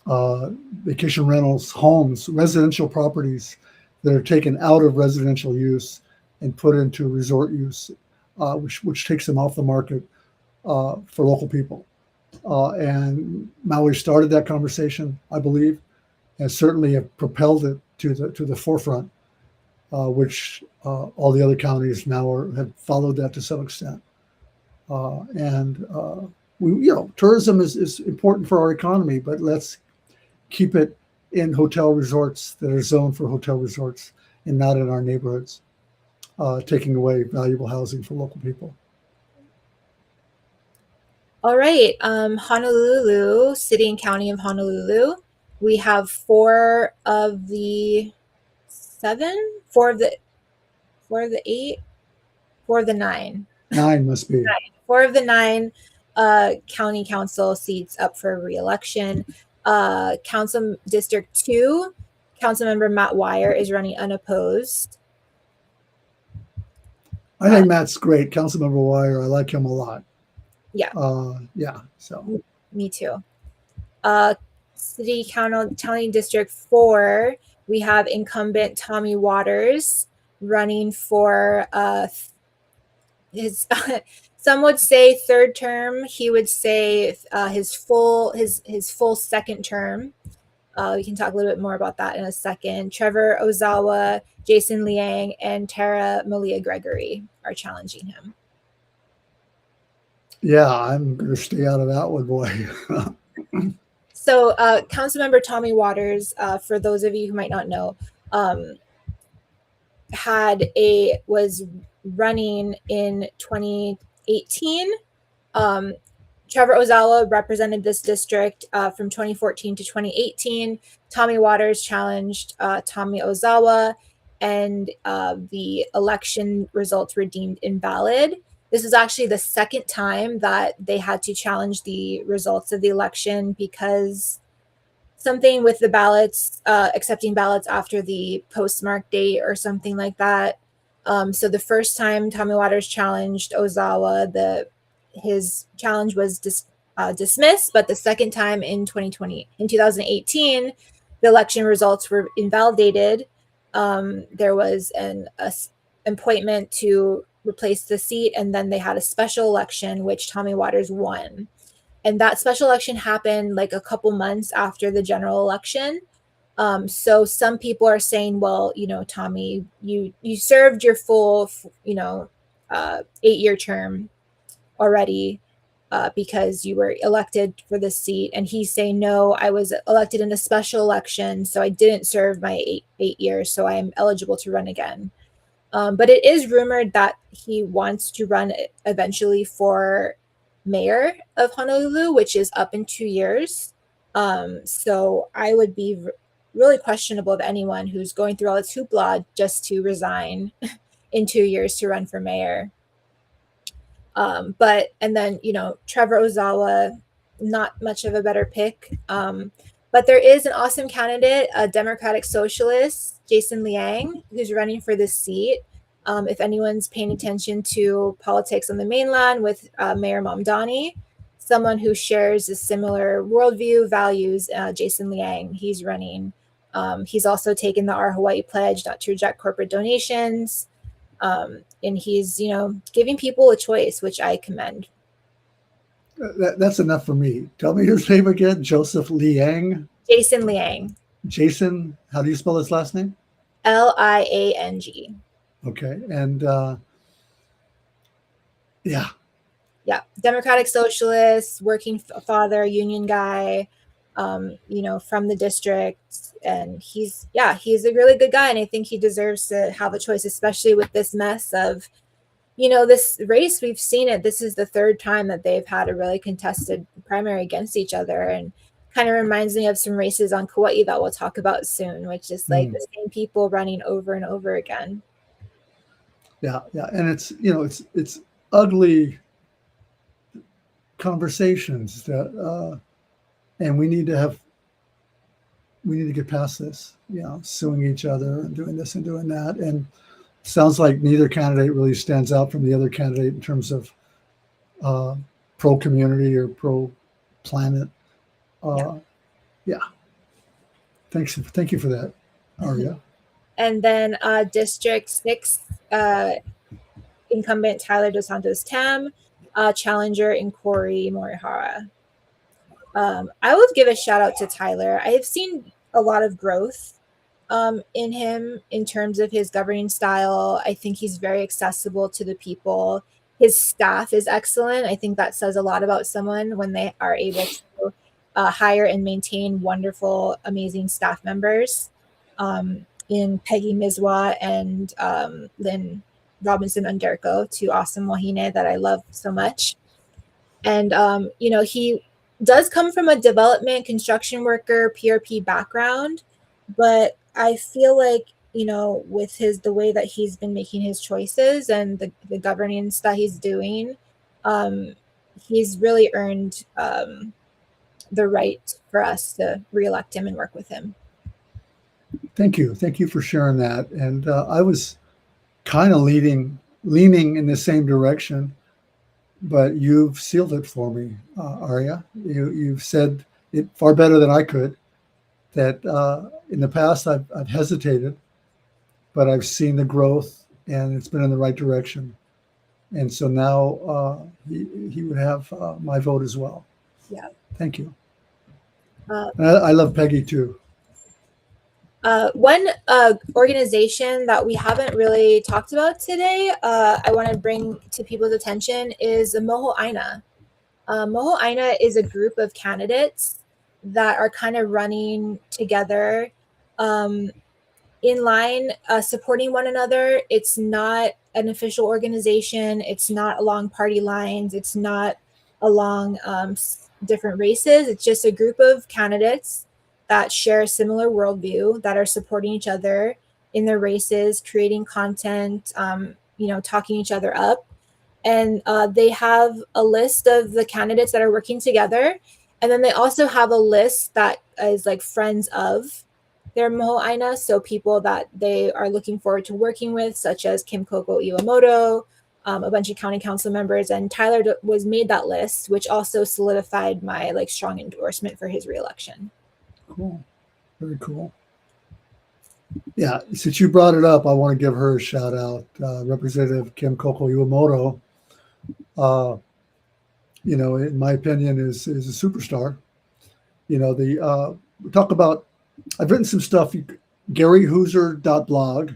Vacation rentals, homes, residential properties that are taken out of residential use and put into resort use, which takes them off the market for local people. And Maui started that conversation, I believe, and certainly have propelled it to the forefront, which all the other counties now have followed that to some extent. Tourism is important for our economy, but let's keep it in hotel resorts that are zoned for hotel resorts and not in our neighborhoods, taking away valuable housing for local people. All right. Honolulu, City and County of Honolulu. We have four of the seven, four of the eight, four of the nine. 9 must be. Four of the nine county council seats up for re-election. Council District 2, Councilmember Matt Wire is running unopposed. I think Matt's great. Councilmember Wire, I like him a lot. Yeah. Yeah, so. Me too. City County District 4, we have incumbent Tommy Waters running for his some would say third term. He would say his full second term. We can talk a little bit more about that in a second. Trevor Ozawa, Jason Liang, and Tara Malia Gregory are challenging him. Yeah, I'm going to stay out of that one, boy. So, Councilmember Tommy Waters, for those of you who might not know, was running in 2018. Trevor Ozawa represented this district from 2014 to 2018. Tommy Waters challenged Tommy Ozawa, and the election results were deemed invalid. This was actually the second time that they had to challenge the results of the election because something with the ballots, accepting ballots after the postmark date or something like that. So the first time Tommy Waters challenged Ozawa, his challenge was dismissed, but the second time in 2018, the election results were invalidated. There was an appointment to replace the seat, and then they had a special election, which Tommy Waters won. And that special election happened like a couple months after the general election. So some people are saying, well, Tommy, you served your full, 8-year term already because you were elected for this seat. And he's saying, no, I was elected in a special election, so I didn't serve my eight years, so I am eligible to run again. But it is rumored that he wants to run eventually for mayor of Honolulu, which is up in 2 years. So I would be really questionable of anyone who's going through all this hoopla just to resign in 2 years to run for mayor. And then, Trevor Ozawa, not much of a better pick. But there is an awesome candidate, a Democratic Socialist, Jason Liang, who's running for this seat. If anyone's paying attention to politics on the mainland with Mayor Mamdani, someone who shares a similar worldview, values, Jason Liang, he's running. He's also taken the Our Hawaii Pledge not to reject corporate donations. And he's, giving people a choice, which I commend. That's enough for me. Tell me his name again. Joseph Liang. Jason Liang. Jason, how do you spell his last name? Liang. Okay. And yeah. Yeah. Democratic Socialist, working father, union guy, from the district. And he's a really good guy. And I think he deserves to have a choice, especially with this mess of, this race. We've seen it. This is the third time that they've had a really contested primary against each other. And kind of reminds me of some races on Kauai that we'll talk about soon, which is like the same people running over and over again. Yeah. And it's, it's ugly conversations that, and we need to get past this, suing each other and doing this and doing that. And sounds like neither candidate really stands out from the other candidate in terms of pro community or pro planet. Yeah. Thank you for that, Aria. And then District 6, incumbent Tyler Dos Santos Tam, challenger in Corey Morihara. I would give a shout out to Tyler. I have seen a lot of growth in him in terms of his governing style. I think he's very accessible to the people. His staff is excellent. I think that says a lot about someone when they are able to hire and maintain wonderful, amazing staff members in Peggy Mizwa and Lynn Robinson Underko, two awesome wahine that I love so much. And he does come from a development construction worker PRP background, but I feel like with the way that he's been making his choices and the governance that he's doing, he's really earned the right for us to reelect him and work with him. Thank you. Thank you for sharing that. And I was kind of leaning in the same direction, but you've sealed it for me, Arya. You've said it far better than I could. That in the past I've hesitated, but I've seen the growth, and it's been in the right direction. And so now he would have my vote as well. Yeah. Thank you. I love Peggy too. One organization that we haven't really talked about today, I want to bring to people's attention is Moho Aina. Moho Aina is a group of candidates that are kind of running together in line, supporting one another. It's not an official organization. It's not along party lines. It's not along different races. It's just a group of candidates that share a similar worldview, that are supporting each other in their races, creating content, talking each other up. And they have a list of the candidates that are working together. And then they also have a list that is like friends of their Moho Aina, so people that they are looking forward to working with, such as Kim Coco Iwamoto, a bunch of county council members, and Tyler was made that list, which also solidified my strong endorsement for his reelection. Cool. Very cool. Yeah, since you brought it up, I want to give her a shout out. Representative Kim Coco Iwamoto, in my opinion, is a superstar. We talk about, I've written some stuff, GaryHooser.blog,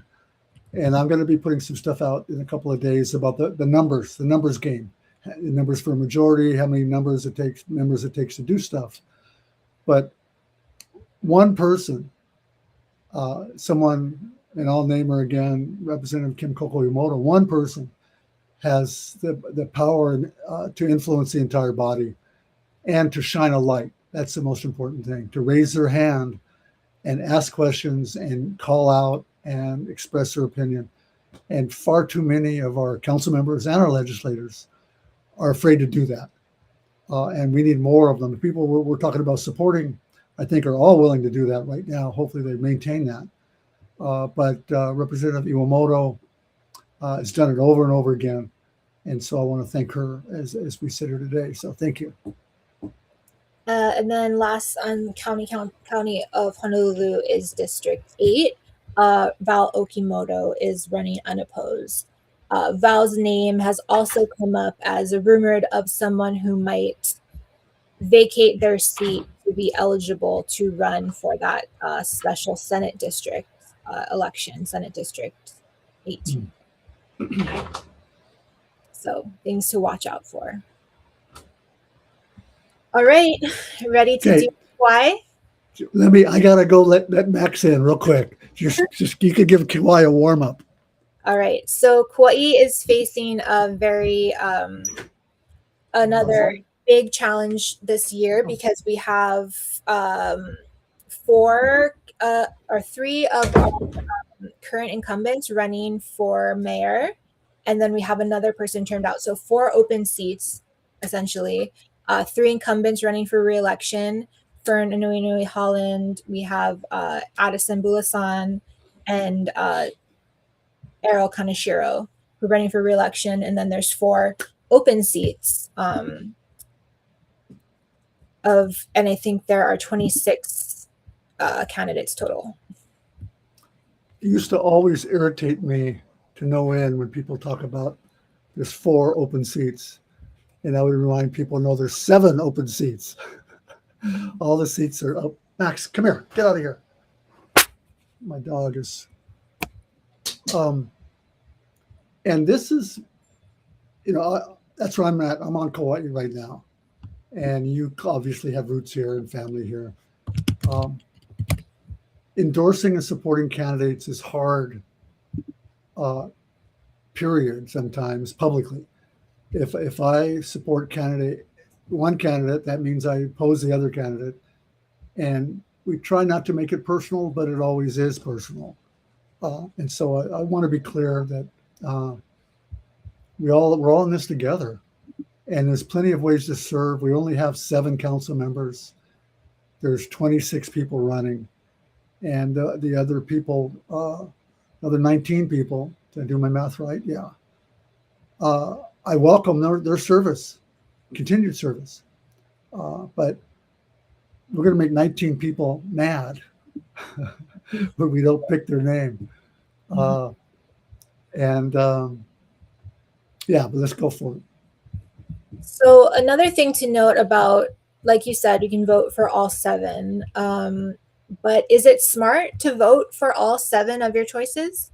and I'm going to be putting some stuff out in a couple of days about the numbers game, the numbers for a majority, how many members it takes to do stuff. But one person, someone, and I'll name her again, Representative Kim Coco Iwamoto, one person has the power to influence the entire body and to shine a light. That's the most important thing, to raise their hand and ask questions and call out and express their opinion. And far too many of our council members and our legislators are afraid to do that. And we need more of them. The people we're talking about supporting, I think, are all willing to do that right now. Hopefully they maintain that. But Representative Iwamoto has done it over and over again. And so I want to thank her as we sit here today. So thank you. And then last on County of Honolulu is District 8. Val Okimoto is running unopposed. Val's name has also come up as rumored of someone who might vacate their seat to be eligible to run for that special Senate district election, Senate District 18. So things to watch out for. All right, ready to do Kauai? I gotta go let Max in real quick. Just you could give Kauai a warm up. All right, so Kauai is facing a very another big challenge this year because we have 3 of our current incumbents running for mayor, and then we have another person turned out. So 4 open seats, essentially. 3 incumbents running for re-election. Fern Inouye Holland, we have Addison Bulasan, and Errol Kaneshiro, who are running for re-election. And then there's 4 open seats and I think there are 26 candidates total. It used to always irritate me to no end when people talk about there's 4 open seats. And I would remind people, no, there's 7 open seats. All the seats are up. Max, come here. Get out of here. My dog is. And this is, that's where I'm at. I'm on Kauai right now. And you obviously have roots here and family here. Endorsing and supporting candidates is hard, period, sometimes publicly. If I support candidate one candidate, that means I oppose the other candidate. And we try not to make it personal, but it always is personal. And so I want to be clear that we're all in this together, and there's plenty of ways to serve. We only have 7 council members. There's 26 people running, and the other people, other 19 people. Did I do my math right? Yeah. I welcome their service, continued service, but we're going to make 19 people mad, but we don't pick their name. Yeah, but let's go for it. So another thing to note about, like you said, you can vote for all 7. But is it smart to vote for all 7 of your choices?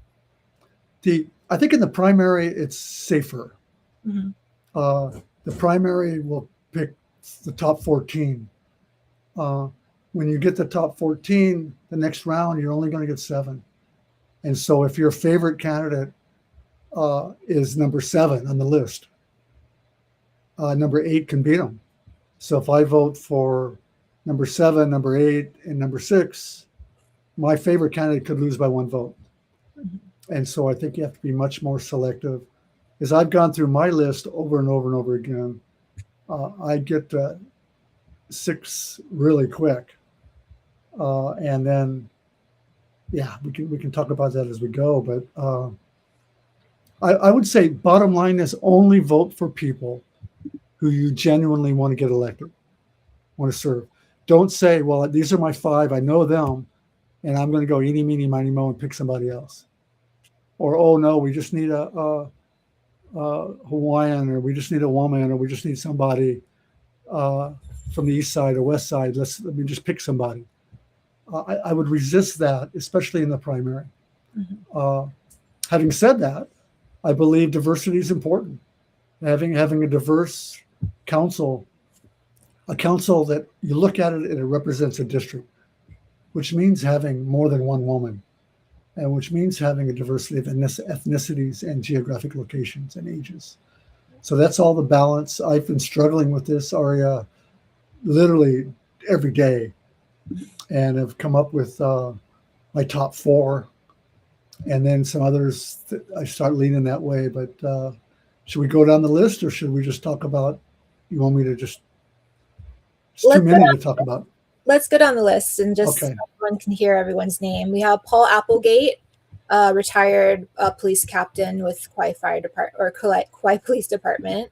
I think in the primary, it's safer. Mm-hmm. The primary will pick the top 14. When you get the top 14, the next round, you're only going to get 7. And so if your favorite candidate is number 7 on the list, number 8 can beat them. So if I vote for number 7, number 8, and number 6, my favorite candidate could lose by 1 vote. Mm-hmm. And so I think you have to be much more selective. As I've gone through my list over and over and over again, I get 6 really quick. And then, yeah, we can talk about that as we go. But I would say bottom line is only vote for people who you genuinely want to get elected, want to serve. Don't say, well, these are my 5, I know them, and I'm going to go eeny, meeny, miny, mo and pick somebody else. Or, oh, no, we just need a Hawaiian, or we just need a woman, or we just need somebody from the east side or west side. Let me just pick somebody. I would resist that, especially in the primary. Mm-hmm. Having said that, I believe diversity is important. Having a diverse council, a council that you look at it and it represents a district, which means having more than one woman, and which means having a diversity of ethnicities and geographic locations and ages. So that's all the balance. I've been struggling with this, Aria, literally every day, and have come up with my top 4, and then some others that I start leaning that way. But should we go down the list, or should we just talk about, you want me to just, it's too many to talk about. Let's go down the list and just everyone can hear everyone's name. We have Paul Applegate, retired police captain with Kauai Fire Department or Kauai Police Department.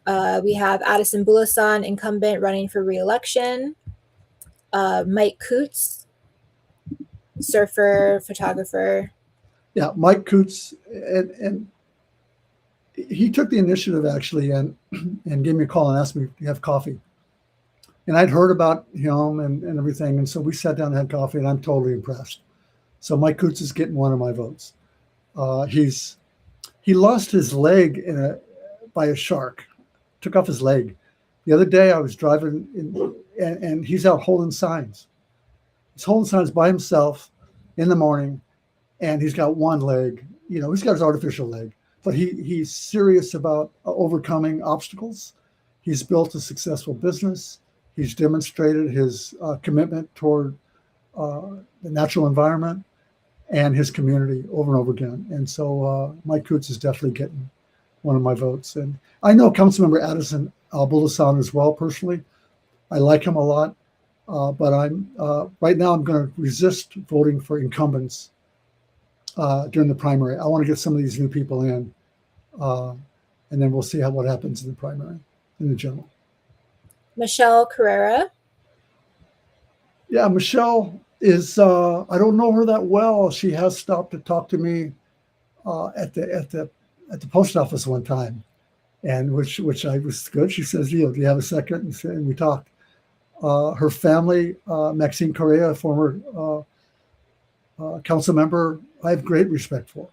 We have Addison Bulasan, incumbent, running for re-election. Mike Coots, surfer, photographer. Yeah, Mike Coots, and he took the initiative actually, and gave me a call and asked me, "Do you have coffee?" And I'd heard about him and everything, and so we sat down and had coffee, and I'm totally impressed. So Mike Coots is getting one of my votes. He lost his leg by a shark, took off his leg. The other day I was driving and he's out holding signs. He's holding signs by himself in the morning, and he's got one leg. You know, he's got his artificial leg, but he's serious about overcoming obstacles. He's built a successful business. He's demonstrated his commitment toward the natural environment and his community over and over again. And so Mike Coots is definitely getting one of my votes. And I know Councilmember Addison Bulasan as well personally. I like him a lot, but I'm right now I'm going to resist voting for incumbents during the primary. I want to get some of these new people in, and then we'll see what happens in the primary, in the general. Michelle Carrera. Yeah, Michelle is, I don't know her that well. She has stopped to talk to me at the post office one time, and which I was good. She says, "Do you have a second?" And we talked. Her family, Maxine Correa, former council member, I have great respect for.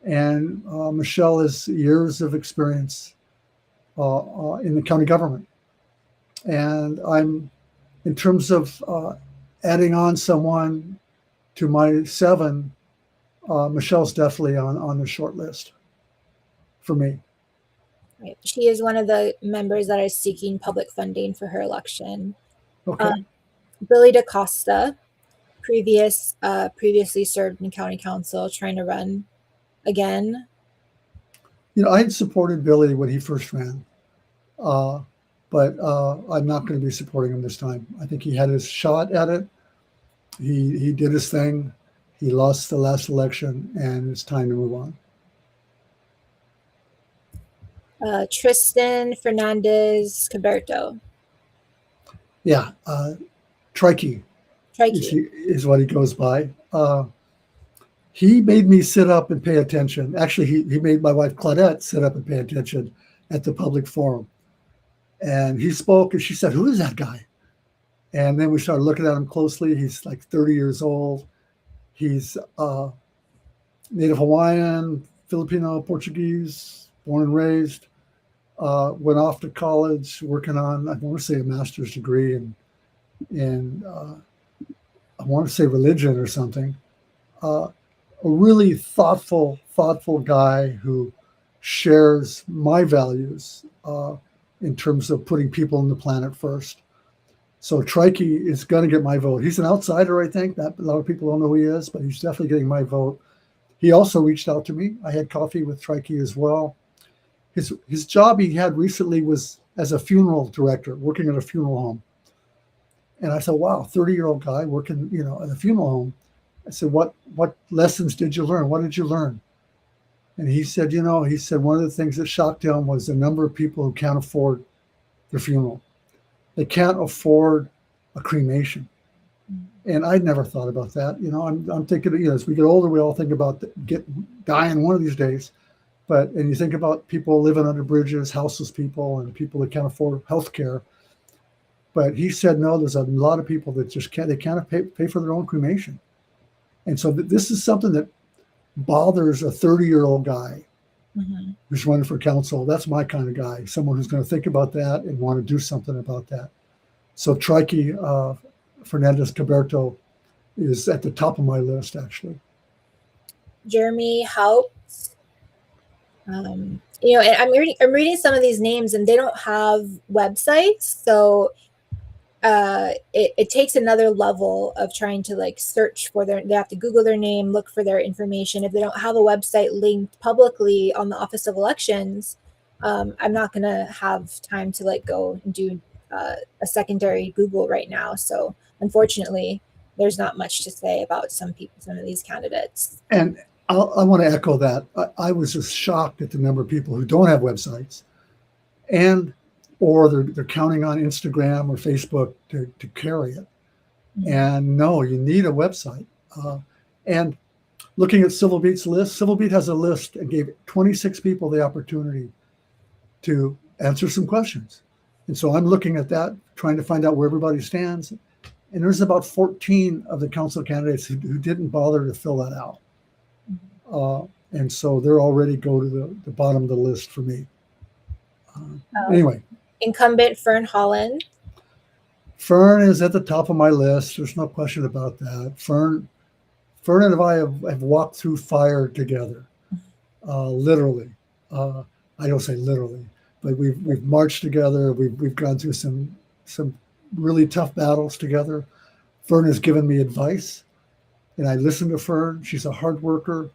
And Michelle has years of experience in the county government. And I'm, in terms of adding on someone to my 7, Michelle's definitely on the short list for me. Right. She is one of the members that is seeking public funding for her election. Okay. Billy DaCosta, previously served in county council, trying to run again. I had supported Billy when he first ran, but I'm not going to be supporting him this time. I think he had his shot at it. He did his thing. He lost the last election, and it's time to move on. Tristan Fernandez Caberto. Yeah, Trikey is what he goes by. He made me sit up and pay attention. Actually, he made my wife Claudette sit up and pay attention at the public forum. And he spoke, and she said, "Who is that guy?" And then we started looking at him closely. He's like 30 years old. He's Native Hawaiian, Filipino, Portuguese, born and raised. Went off to college working on, I want to say, a master's degree in I want to say religion or something. A really thoughtful guy who shares my values in terms of putting people on the planet first. So Trikey is going to get my vote. He's an outsider, I think. That a lot of people don't know who he is, but he's definitely getting my vote. He also reached out to me. I had coffee with Trikey as well. His job he had recently was as a funeral director, working at a funeral home. And I said, wow, 30-year-old guy working, at a funeral home. I said, what lessons did you learn? What did you learn? And he said, one of the things that shocked him was the number of people who can't afford their funeral. They can't afford a cremation. And I'd never thought about that. I'm thinking, as we get older, we all think about dying one of these days. And you think about people living under bridges, houseless people, and people that can't afford health care. But he said, no, there's a lot of people that just can't pay for their own cremation. And so this is something that bothers a 30-year-old guy who's running for council. That's my kind of guy, someone who's going to think about that and want to do something about that. So Trikey Fernandez Caberto is at the top of my list, actually. Jeremy Haupt. And I'm reading some of these names, and they don't have websites, so it takes another level of trying to search for they have to Google their name, look for their information. If they don't have a website linked publicly on the Office of Elections, I'm not going to have time to go and do a secondary Google right now. So unfortunately, there's not much to say about some of these candidates. And I want to echo that. I was just shocked at the number of people who don't have websites, or they're counting on Instagram or Facebook to carry it. And no, you need a website. And looking at Civil Beat's list, Civil Beat has a list and gave 26 people the opportunity to answer some questions. And so I'm looking at that, trying to find out where everybody stands. And there's about 14 of the council candidates who didn't bother to fill that out. And so they're already go to the bottom of the list for me. Anyway. Incumbent Fern Holland. Fern is at the top of my list. There's no question about that. Fern and I have walked through fire together, literally. I don't say literally, but we've marched together. We've gone through some really tough battles together. Fern has given me advice, and I listen to Fern. She's a hard worker.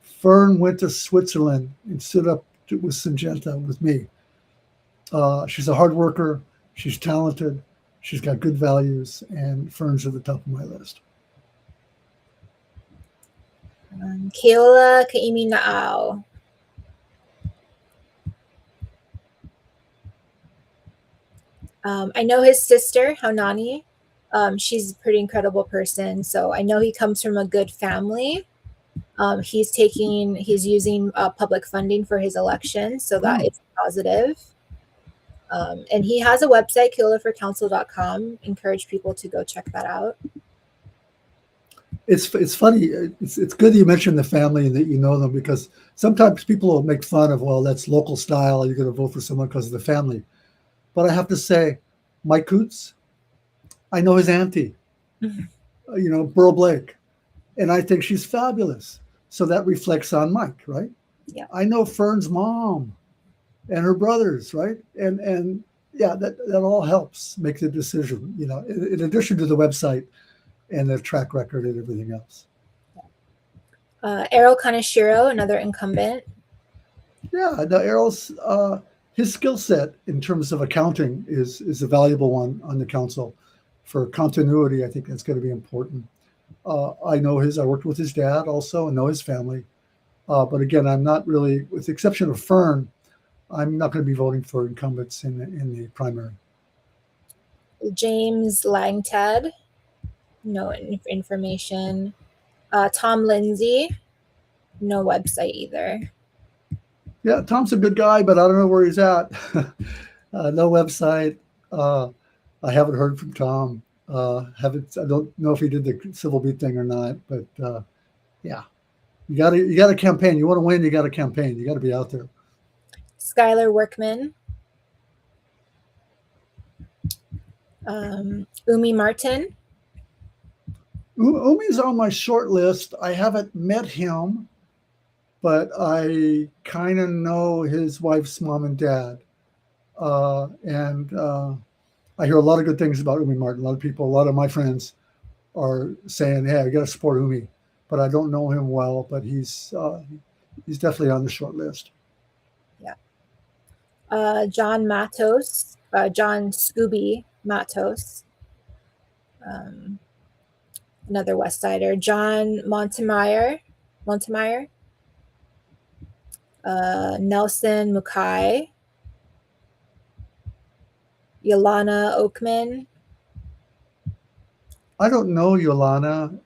Fern went to Switzerland and stood up with Syngenta with me. She's a hard worker. She's talented. She's got good values, and Fern's at the top of my list. Keola Kaimi Na'au. I know his sister, Haunani. She's a pretty incredible person. So I know he comes from a good family. He's using public funding for his election. So that is positive. And he has a website, keolaforcouncil.com. Encourage people to go check that out. It's funny. It's good that you mentioned the family and that you know them, because sometimes people will make fun of, well, that's local style. You're going to vote for someone because of the family. But I have to say, Mike Coots, I know his auntie, Burl Blake, and I think she's fabulous. So that reflects on Mike, right? Yeah. I know Fern's mom, and her brothers, right? And yeah, that all helps make the decision. In addition to the website and the track record and everything else. Errol Kaneshiro, another incumbent. Yeah, no, Errol's his skill set in terms of accounting is a valuable one on the council. For continuity, I think that's going to be important. I know I worked with his dad also and know his family. But again, I'm not really, with the exception of Fern, I'm not going to be voting for incumbents in the primary. James Langtad, no information. Tom Lindsay, no website either. Yeah, Tom's a good guy, but I don't know where he's at. No website. I haven't heard from Tom. I don't know if he did the civil beat thing or not, but yeah, you got to campaign. You want to win, you got to campaign. You got to be out there. Skylar Workman, Umi Martin. Umi's on my short list. I haven't met him, but I kind of know his wife's mom and dad, and I hear a lot of good things about Umi Martin. A lot of my friends are saying, "Hey, you got to support Umi," but I don't know him well. But he's definitely on the short list. Yeah. John Matos, John Scooby Matos, another West Sider. John Montemeyer, Nelson Mukai, Yolana Oakman. I don't know Yolana.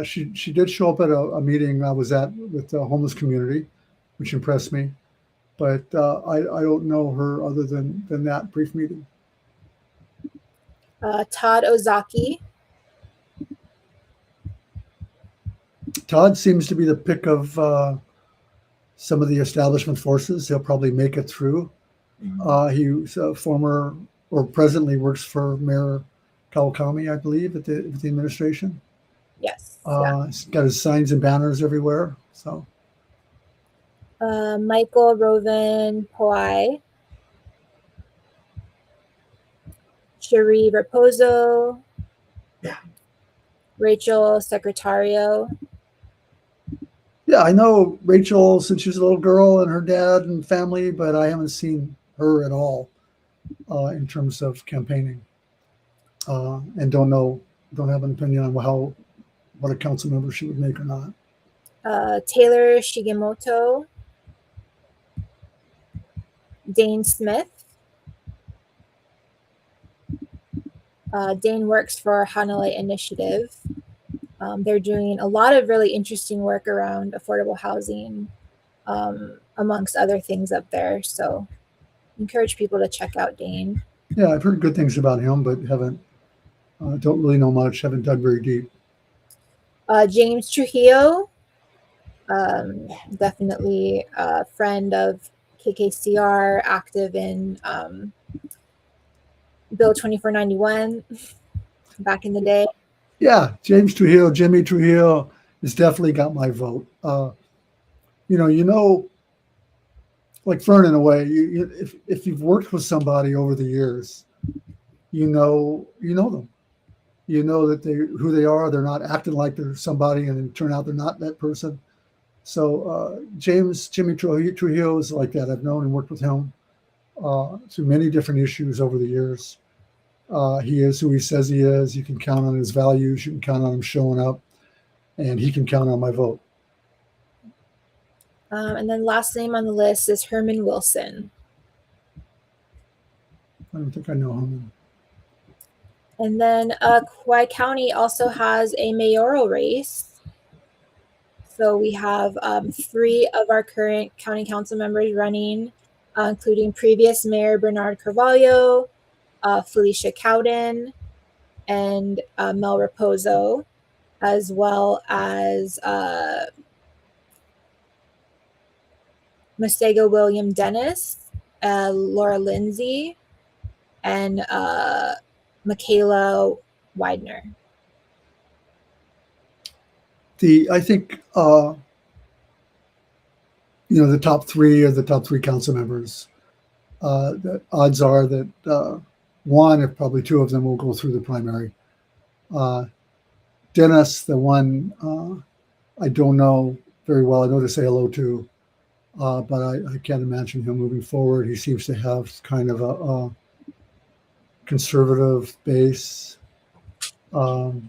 She did show up at a meeting I was at with the homeless community, which impressed me. But I don't know her other than that brief meeting. Todd Ozaki. Todd seems to be the pick of some of the establishment forces. He'll probably make it through. He's a former or presently works for Mayor Kawakami, I believe, at the administration. Yes. He's got his signs and banners everywhere. So. Michael Roven Poai, Cherie Raposo, Rachel Secretario. Yeah, I know Rachel since she was a little girl and her dad and family, but I haven't seen her at all in terms of campaigning, and don't have an opinion on what a council member she would make or not. Taylor Shigemoto, Dane Smith. Dane works for Hanalei Initiative. They're doing a lot of really interesting work around affordable housing, amongst other things up there. So encourage people to check out Dane. Yeah, I've heard good things about him, but don't really know much, haven't dug very deep. James Trujillo, definitely a friend of KKCR, active in Bill 2491 back in the day. Yeah, Jimmy Trujillo has definitely got my vote. Like Fern, in a way, if you've worked with somebody over the years, you know them. You know that who they are. They're not acting like they're somebody, and then turn out they're not that person. So Jimmy Trujillo is like that. I've known and worked with him through many different issues over the years. He is who he says he is. You can count on his values. You can count on him showing up, and he can count on my vote. And then last name on the list is Herman Wilson. I don't think I know him. And then Kauai County also has a mayoral race. So we have 3 of our current county council members running, including previous Mayor Bernard Carvalho, Felicia Cowden, and Mel Raposo, as well as Masego William Dennis, Laura Lindsay, and Michaela Widener. I think the top 3 are the top 3 council members. the odds are that one, if probably two of them, will go through the primary. Dennis, the one I don't know very well, I know to say hello to, but I can't imagine him moving forward. He seems to have kind of a conservative base. Laura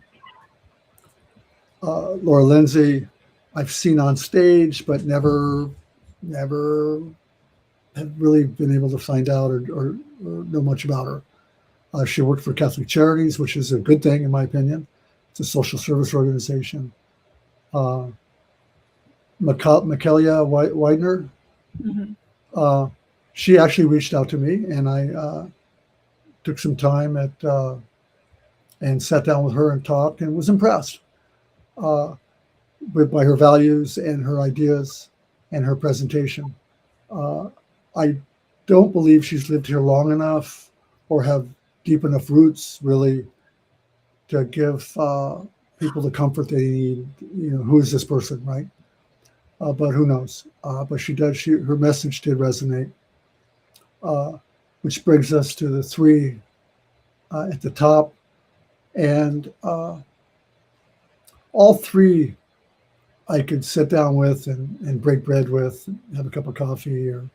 Lindsay, I've seen on stage, but never have really been able to find out or know much about her. She worked for Catholic Charities, which is a good thing in my opinion. It's a social service organization. Michaelia Widener, she actually reached out to me, and I took some time and sat down with her and talked, and was impressed by her values and her ideas and her presentation. I don't believe she's lived here long enough or have deep enough roots really to give people the comfort they need. Who is this person, right? But who knows? But she does. Her message did resonate, which brings us to the three at the top, and all three I could sit down with and break bread with, have a cup of coffee, or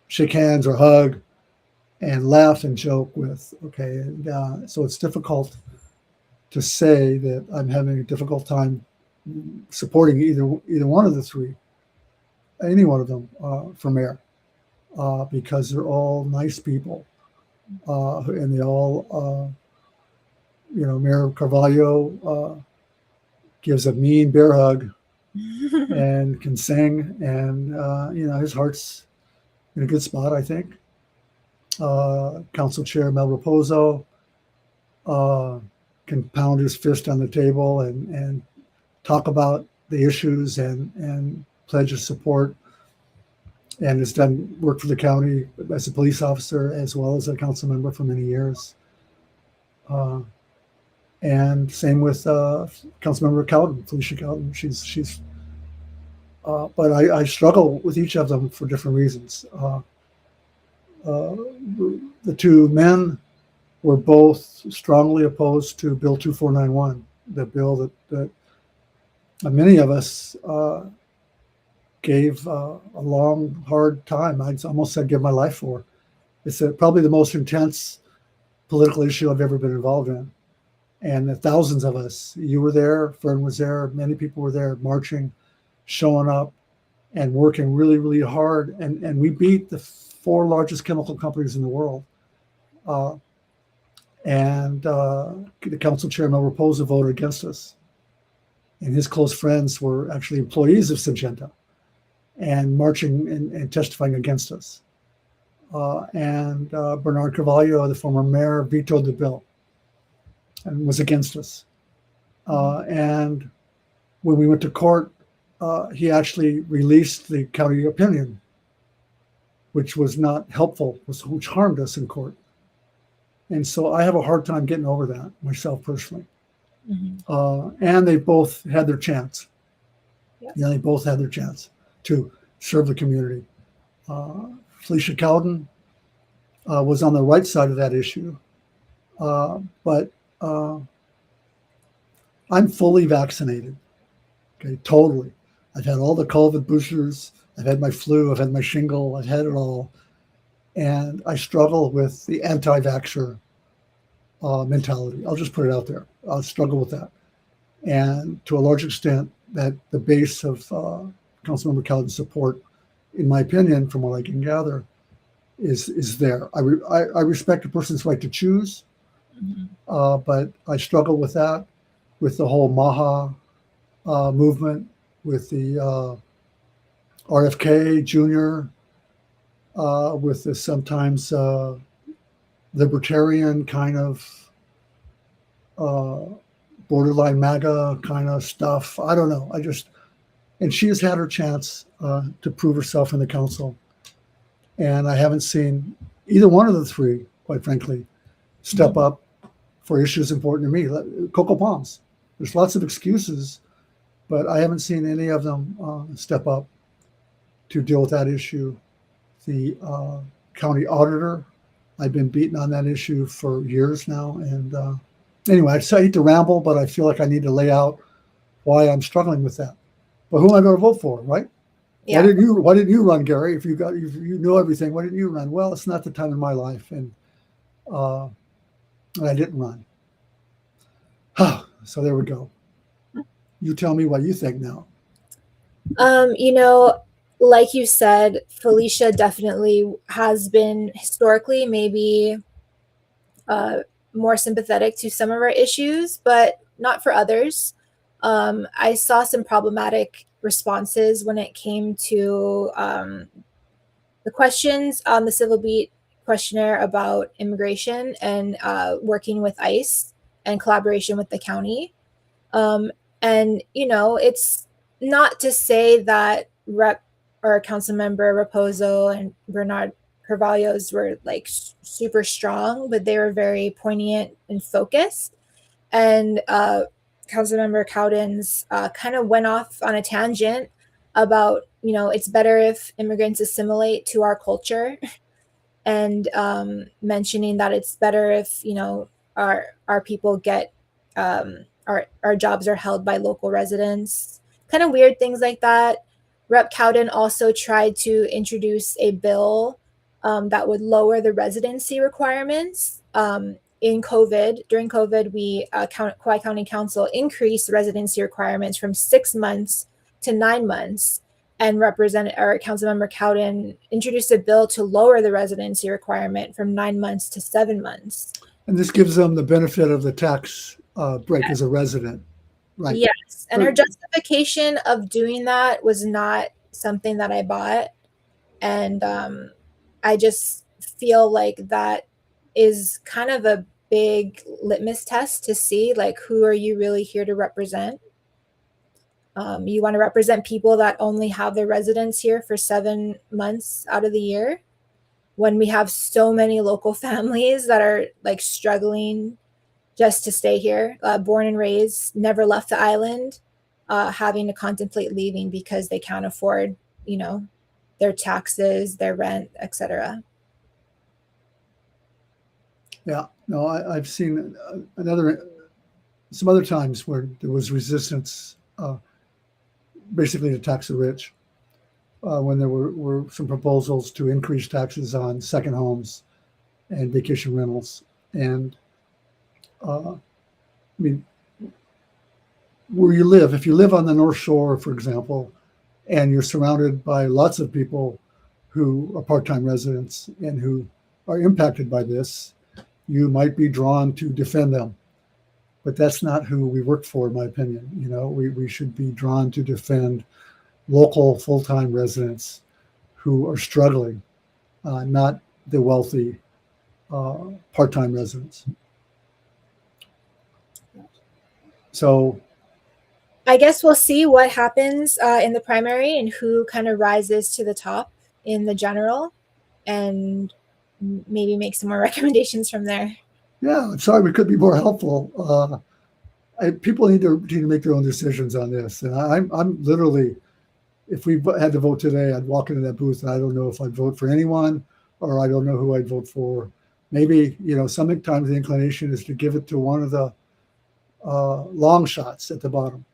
shake hands or hug, and laugh and joke with. Okay, and so it's difficult to say that I'm having a difficult time supporting either one of the three, any one of them for mayor, because they're all nice people, and they all, Mayor Carvalho gives a mean bear hug and can sing, and his heart's in a good spot, I think. Council Chair Mel Raposo can pound his fist on the table and talk about the issues and pledge his support, and has done work for the county as a police officer as well as a council member for many years. And same with Councilmember Cowden, Felicia Cowden. She's but I struggle with each of them for different reasons. The two men were both strongly opposed to Bill 2491, the bill that many of us gave a long, hard time. I'd almost said give my life for. It's probably the most intense political issue I've ever been involved in. And the thousands of us, you were there, Fern was there, many people were there marching, showing up, and working really, really hard. And we beat the four largest chemical companies in the world. The council chair, Mel Raposo, voted against us. And his close friends were actually employees of Syngenta and marching and testifying against us. Bernard Carvalho, the former mayor, vetoed the bill and was against us. And when we went to court, he actually released the county opinion, which was not helpful, which harmed us in court. And so I have a hard time getting over that myself personally. And they both had their chance. Yes. They both had their chance to serve the community. Felicia Cowden was on the right side of that issue. But I'm fully vaccinated. Okay, totally. I've had all the COVID boosters. I've had my flu. I've had my shingle. I've had it all. And I struggle with the anti-vaxxer mentality. I'll just put it out there. I'll struggle with that. And to a large extent, that the base of Councilmember Cowden's support, in my opinion, from what I can gather, is there. I respect a person's right to choose, but I struggle with that, with the whole MAHA movement, with the RFK Jr., with the sometimes libertarian kind of borderline MAGA kind of stuff. I don't know. And she has had her chance to prove herself in the council. And I haven't seen either one of the three, quite frankly, step up for issues important to me. Cocoa Palms. There's lots of excuses, but I haven't seen any of them step up to deal with that issue. The county auditor. I've been beaten on that issue for years now. And anyway, I hate to ramble, but I feel like I need to lay out why I'm struggling with that. But who am I going to vote for, right? Yeah. Why didn't you run, Gary? If you know everything, why didn't you run? Well, it's not the time in my life, and I didn't run. So there we go. You tell me what you think now. Like you said, Felicia definitely has been historically maybe more sympathetic to some of our issues, but not for others. I saw some problematic responses when it came to the questions on the Civil Beat questionnaire about immigration and working with ICE and collaboration with the county. And, it's not to say that Rep or Councilmember Raposo and Bernard Carvalho's were like super strong, but they were very poignant and focused. And Councilmember Cowden's kind of went off on a tangent about, it's better if immigrants assimilate to our culture and mentioning that it's better if, our people get our jobs are held by local residents, kind of weird things like that. Rep. Cowden also tried to introduce a bill that would lower the residency requirements. During COVID, we Kauai County Council increased residency requirements from 6 months to 9 months, and Councilmember Cowden introduced a bill to lower the residency requirement from 9 months to 7 months. And this gives them the benefit of the tax break as a resident, right? Yes, and her justification of doing that was not something that I bought, and I just feel like that is kind of a big litmus test to see, like, who are you really here to represent? You want to represent people that only have their residence here for 7 months out of the year, when we have so many local families that are like struggling just to stay here, born and raised, never left the island, having to contemplate leaving because they can't afford, their taxes, their rent, etc. Yeah, no, I've seen some other times where there was resistance, basically to tax the rich, when there were some proposals to increase taxes on second homes and vacation rentals. And where you live, if you live on the North Shore, for example, and you're surrounded by lots of people who are part-time residents and who are impacted by this, you might be drawn to defend them. But that's not who we work for, in my opinion. We should be drawn to defend local full-time residents who are struggling, not the wealthy part-time residents. So I guess we'll see what happens in the primary and who kind of rises to the top in the general, and maybe make some more recommendations from there. Yeah, I'm sorry we could be more helpful. People need to make their own decisions on this. And I'm literally, if we had to vote today, I'd walk into that booth and I don't know if I'd vote for anyone, or I don't know who I'd vote for. Maybe, sometimes the inclination is to give it to one of the long shots at the bottom.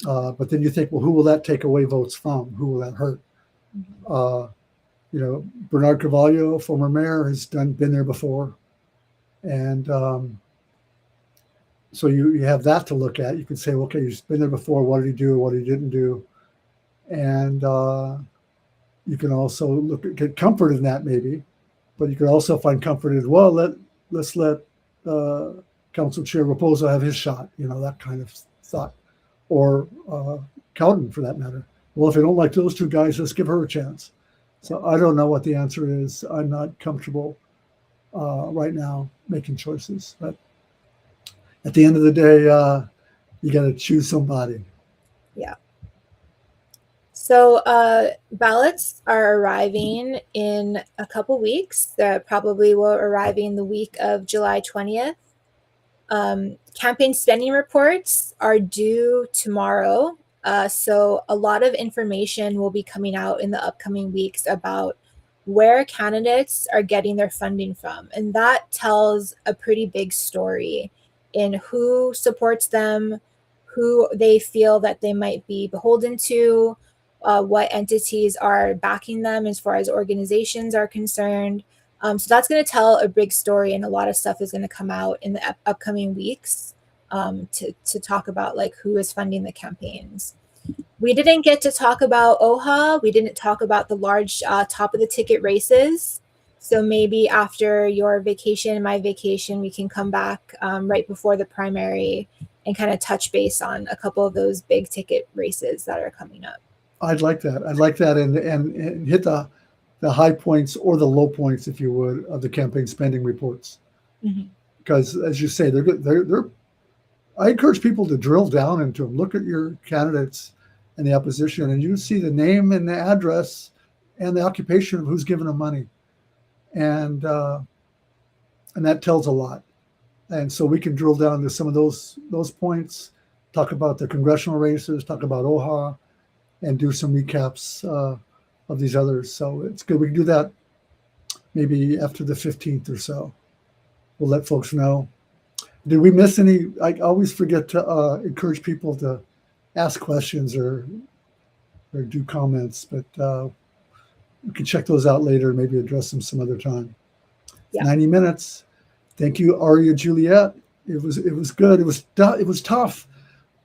But then you think, well, who will that take away votes from? Who will that hurt? Bernard Carvalho, former mayor, has been there before. And so you have that to look at. You can say, okay, he's been there before. What did he do? What he didn't do? And you can also get comfort in that, maybe. But you can also find comfort as well. Let's let Council Chair Raposo have his shot. That kind of thought. Or Cowden, for that matter. Well, if I don't like those two guys, let's give her a chance. So I don't know what the answer is. I'm not comfortable right now making choices. But at the end of the day, you got to choose somebody. Yeah. So ballots are arriving in a couple weeks. They probably will arrive in the week of July 20th. Campaign spending reports are due tomorrow. So a lot of information will be coming out in the upcoming weeks about where candidates are getting their funding from. And that tells a pretty big story in who supports them, who they feel that they might be beholden to, what entities are backing them as far as organizations are concerned. So that's going to tell a big story, and a lot of stuff is going to come out in the upcoming weeks to talk about like who is funding the campaigns. We didn't get to talk about OHA. We didn't talk about the large top of the ticket races. So maybe after your vacation and my vacation, we can come back right before the primary and kind of touch base on a couple of those big ticket races that are coming up. I'd like that. I'd like that, and hit the high points or the low points, if you would, of the campaign spending reports. Mhm. Because as you say, they're good. They're I encourage people to drill down into them, look at your candidates and the opposition, and you see the name and the address and the occupation of who's giving them money, and that tells a lot. And so we can drill down to some of those points, talk about the congressional races, talk about OHA, and do some recaps of these others. So it's good. We can do that maybe after the 15th or so. We'll let folks know. Did we miss any? I always forget to encourage people to ask questions or do comments, but we can check those out later, maybe address them some other time. Yeah. 90 minutes. Thank you, Aria Juliet. It was good. It was tough.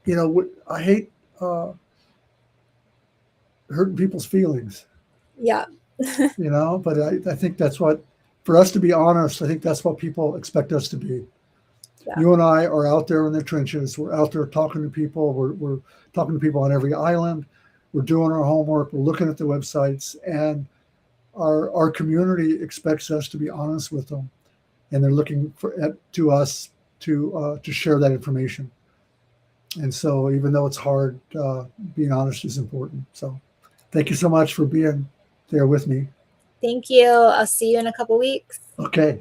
You know, I hate hurting people's feelings. Yeah. You know, but I think that's what, for us to be honest, I think that's what people expect us to be. Yeah. You and I are out there in the trenches. We're out there talking to people. We're talking to people on every island. We're doing our homework. We're looking at the websites, and our community expects us to be honest with them, and they're looking to us to share that information. And so, even though it's hard, being honest is important. So, thank you so much for being there with me. Thank you. I'll see you in a couple weeks. Okay.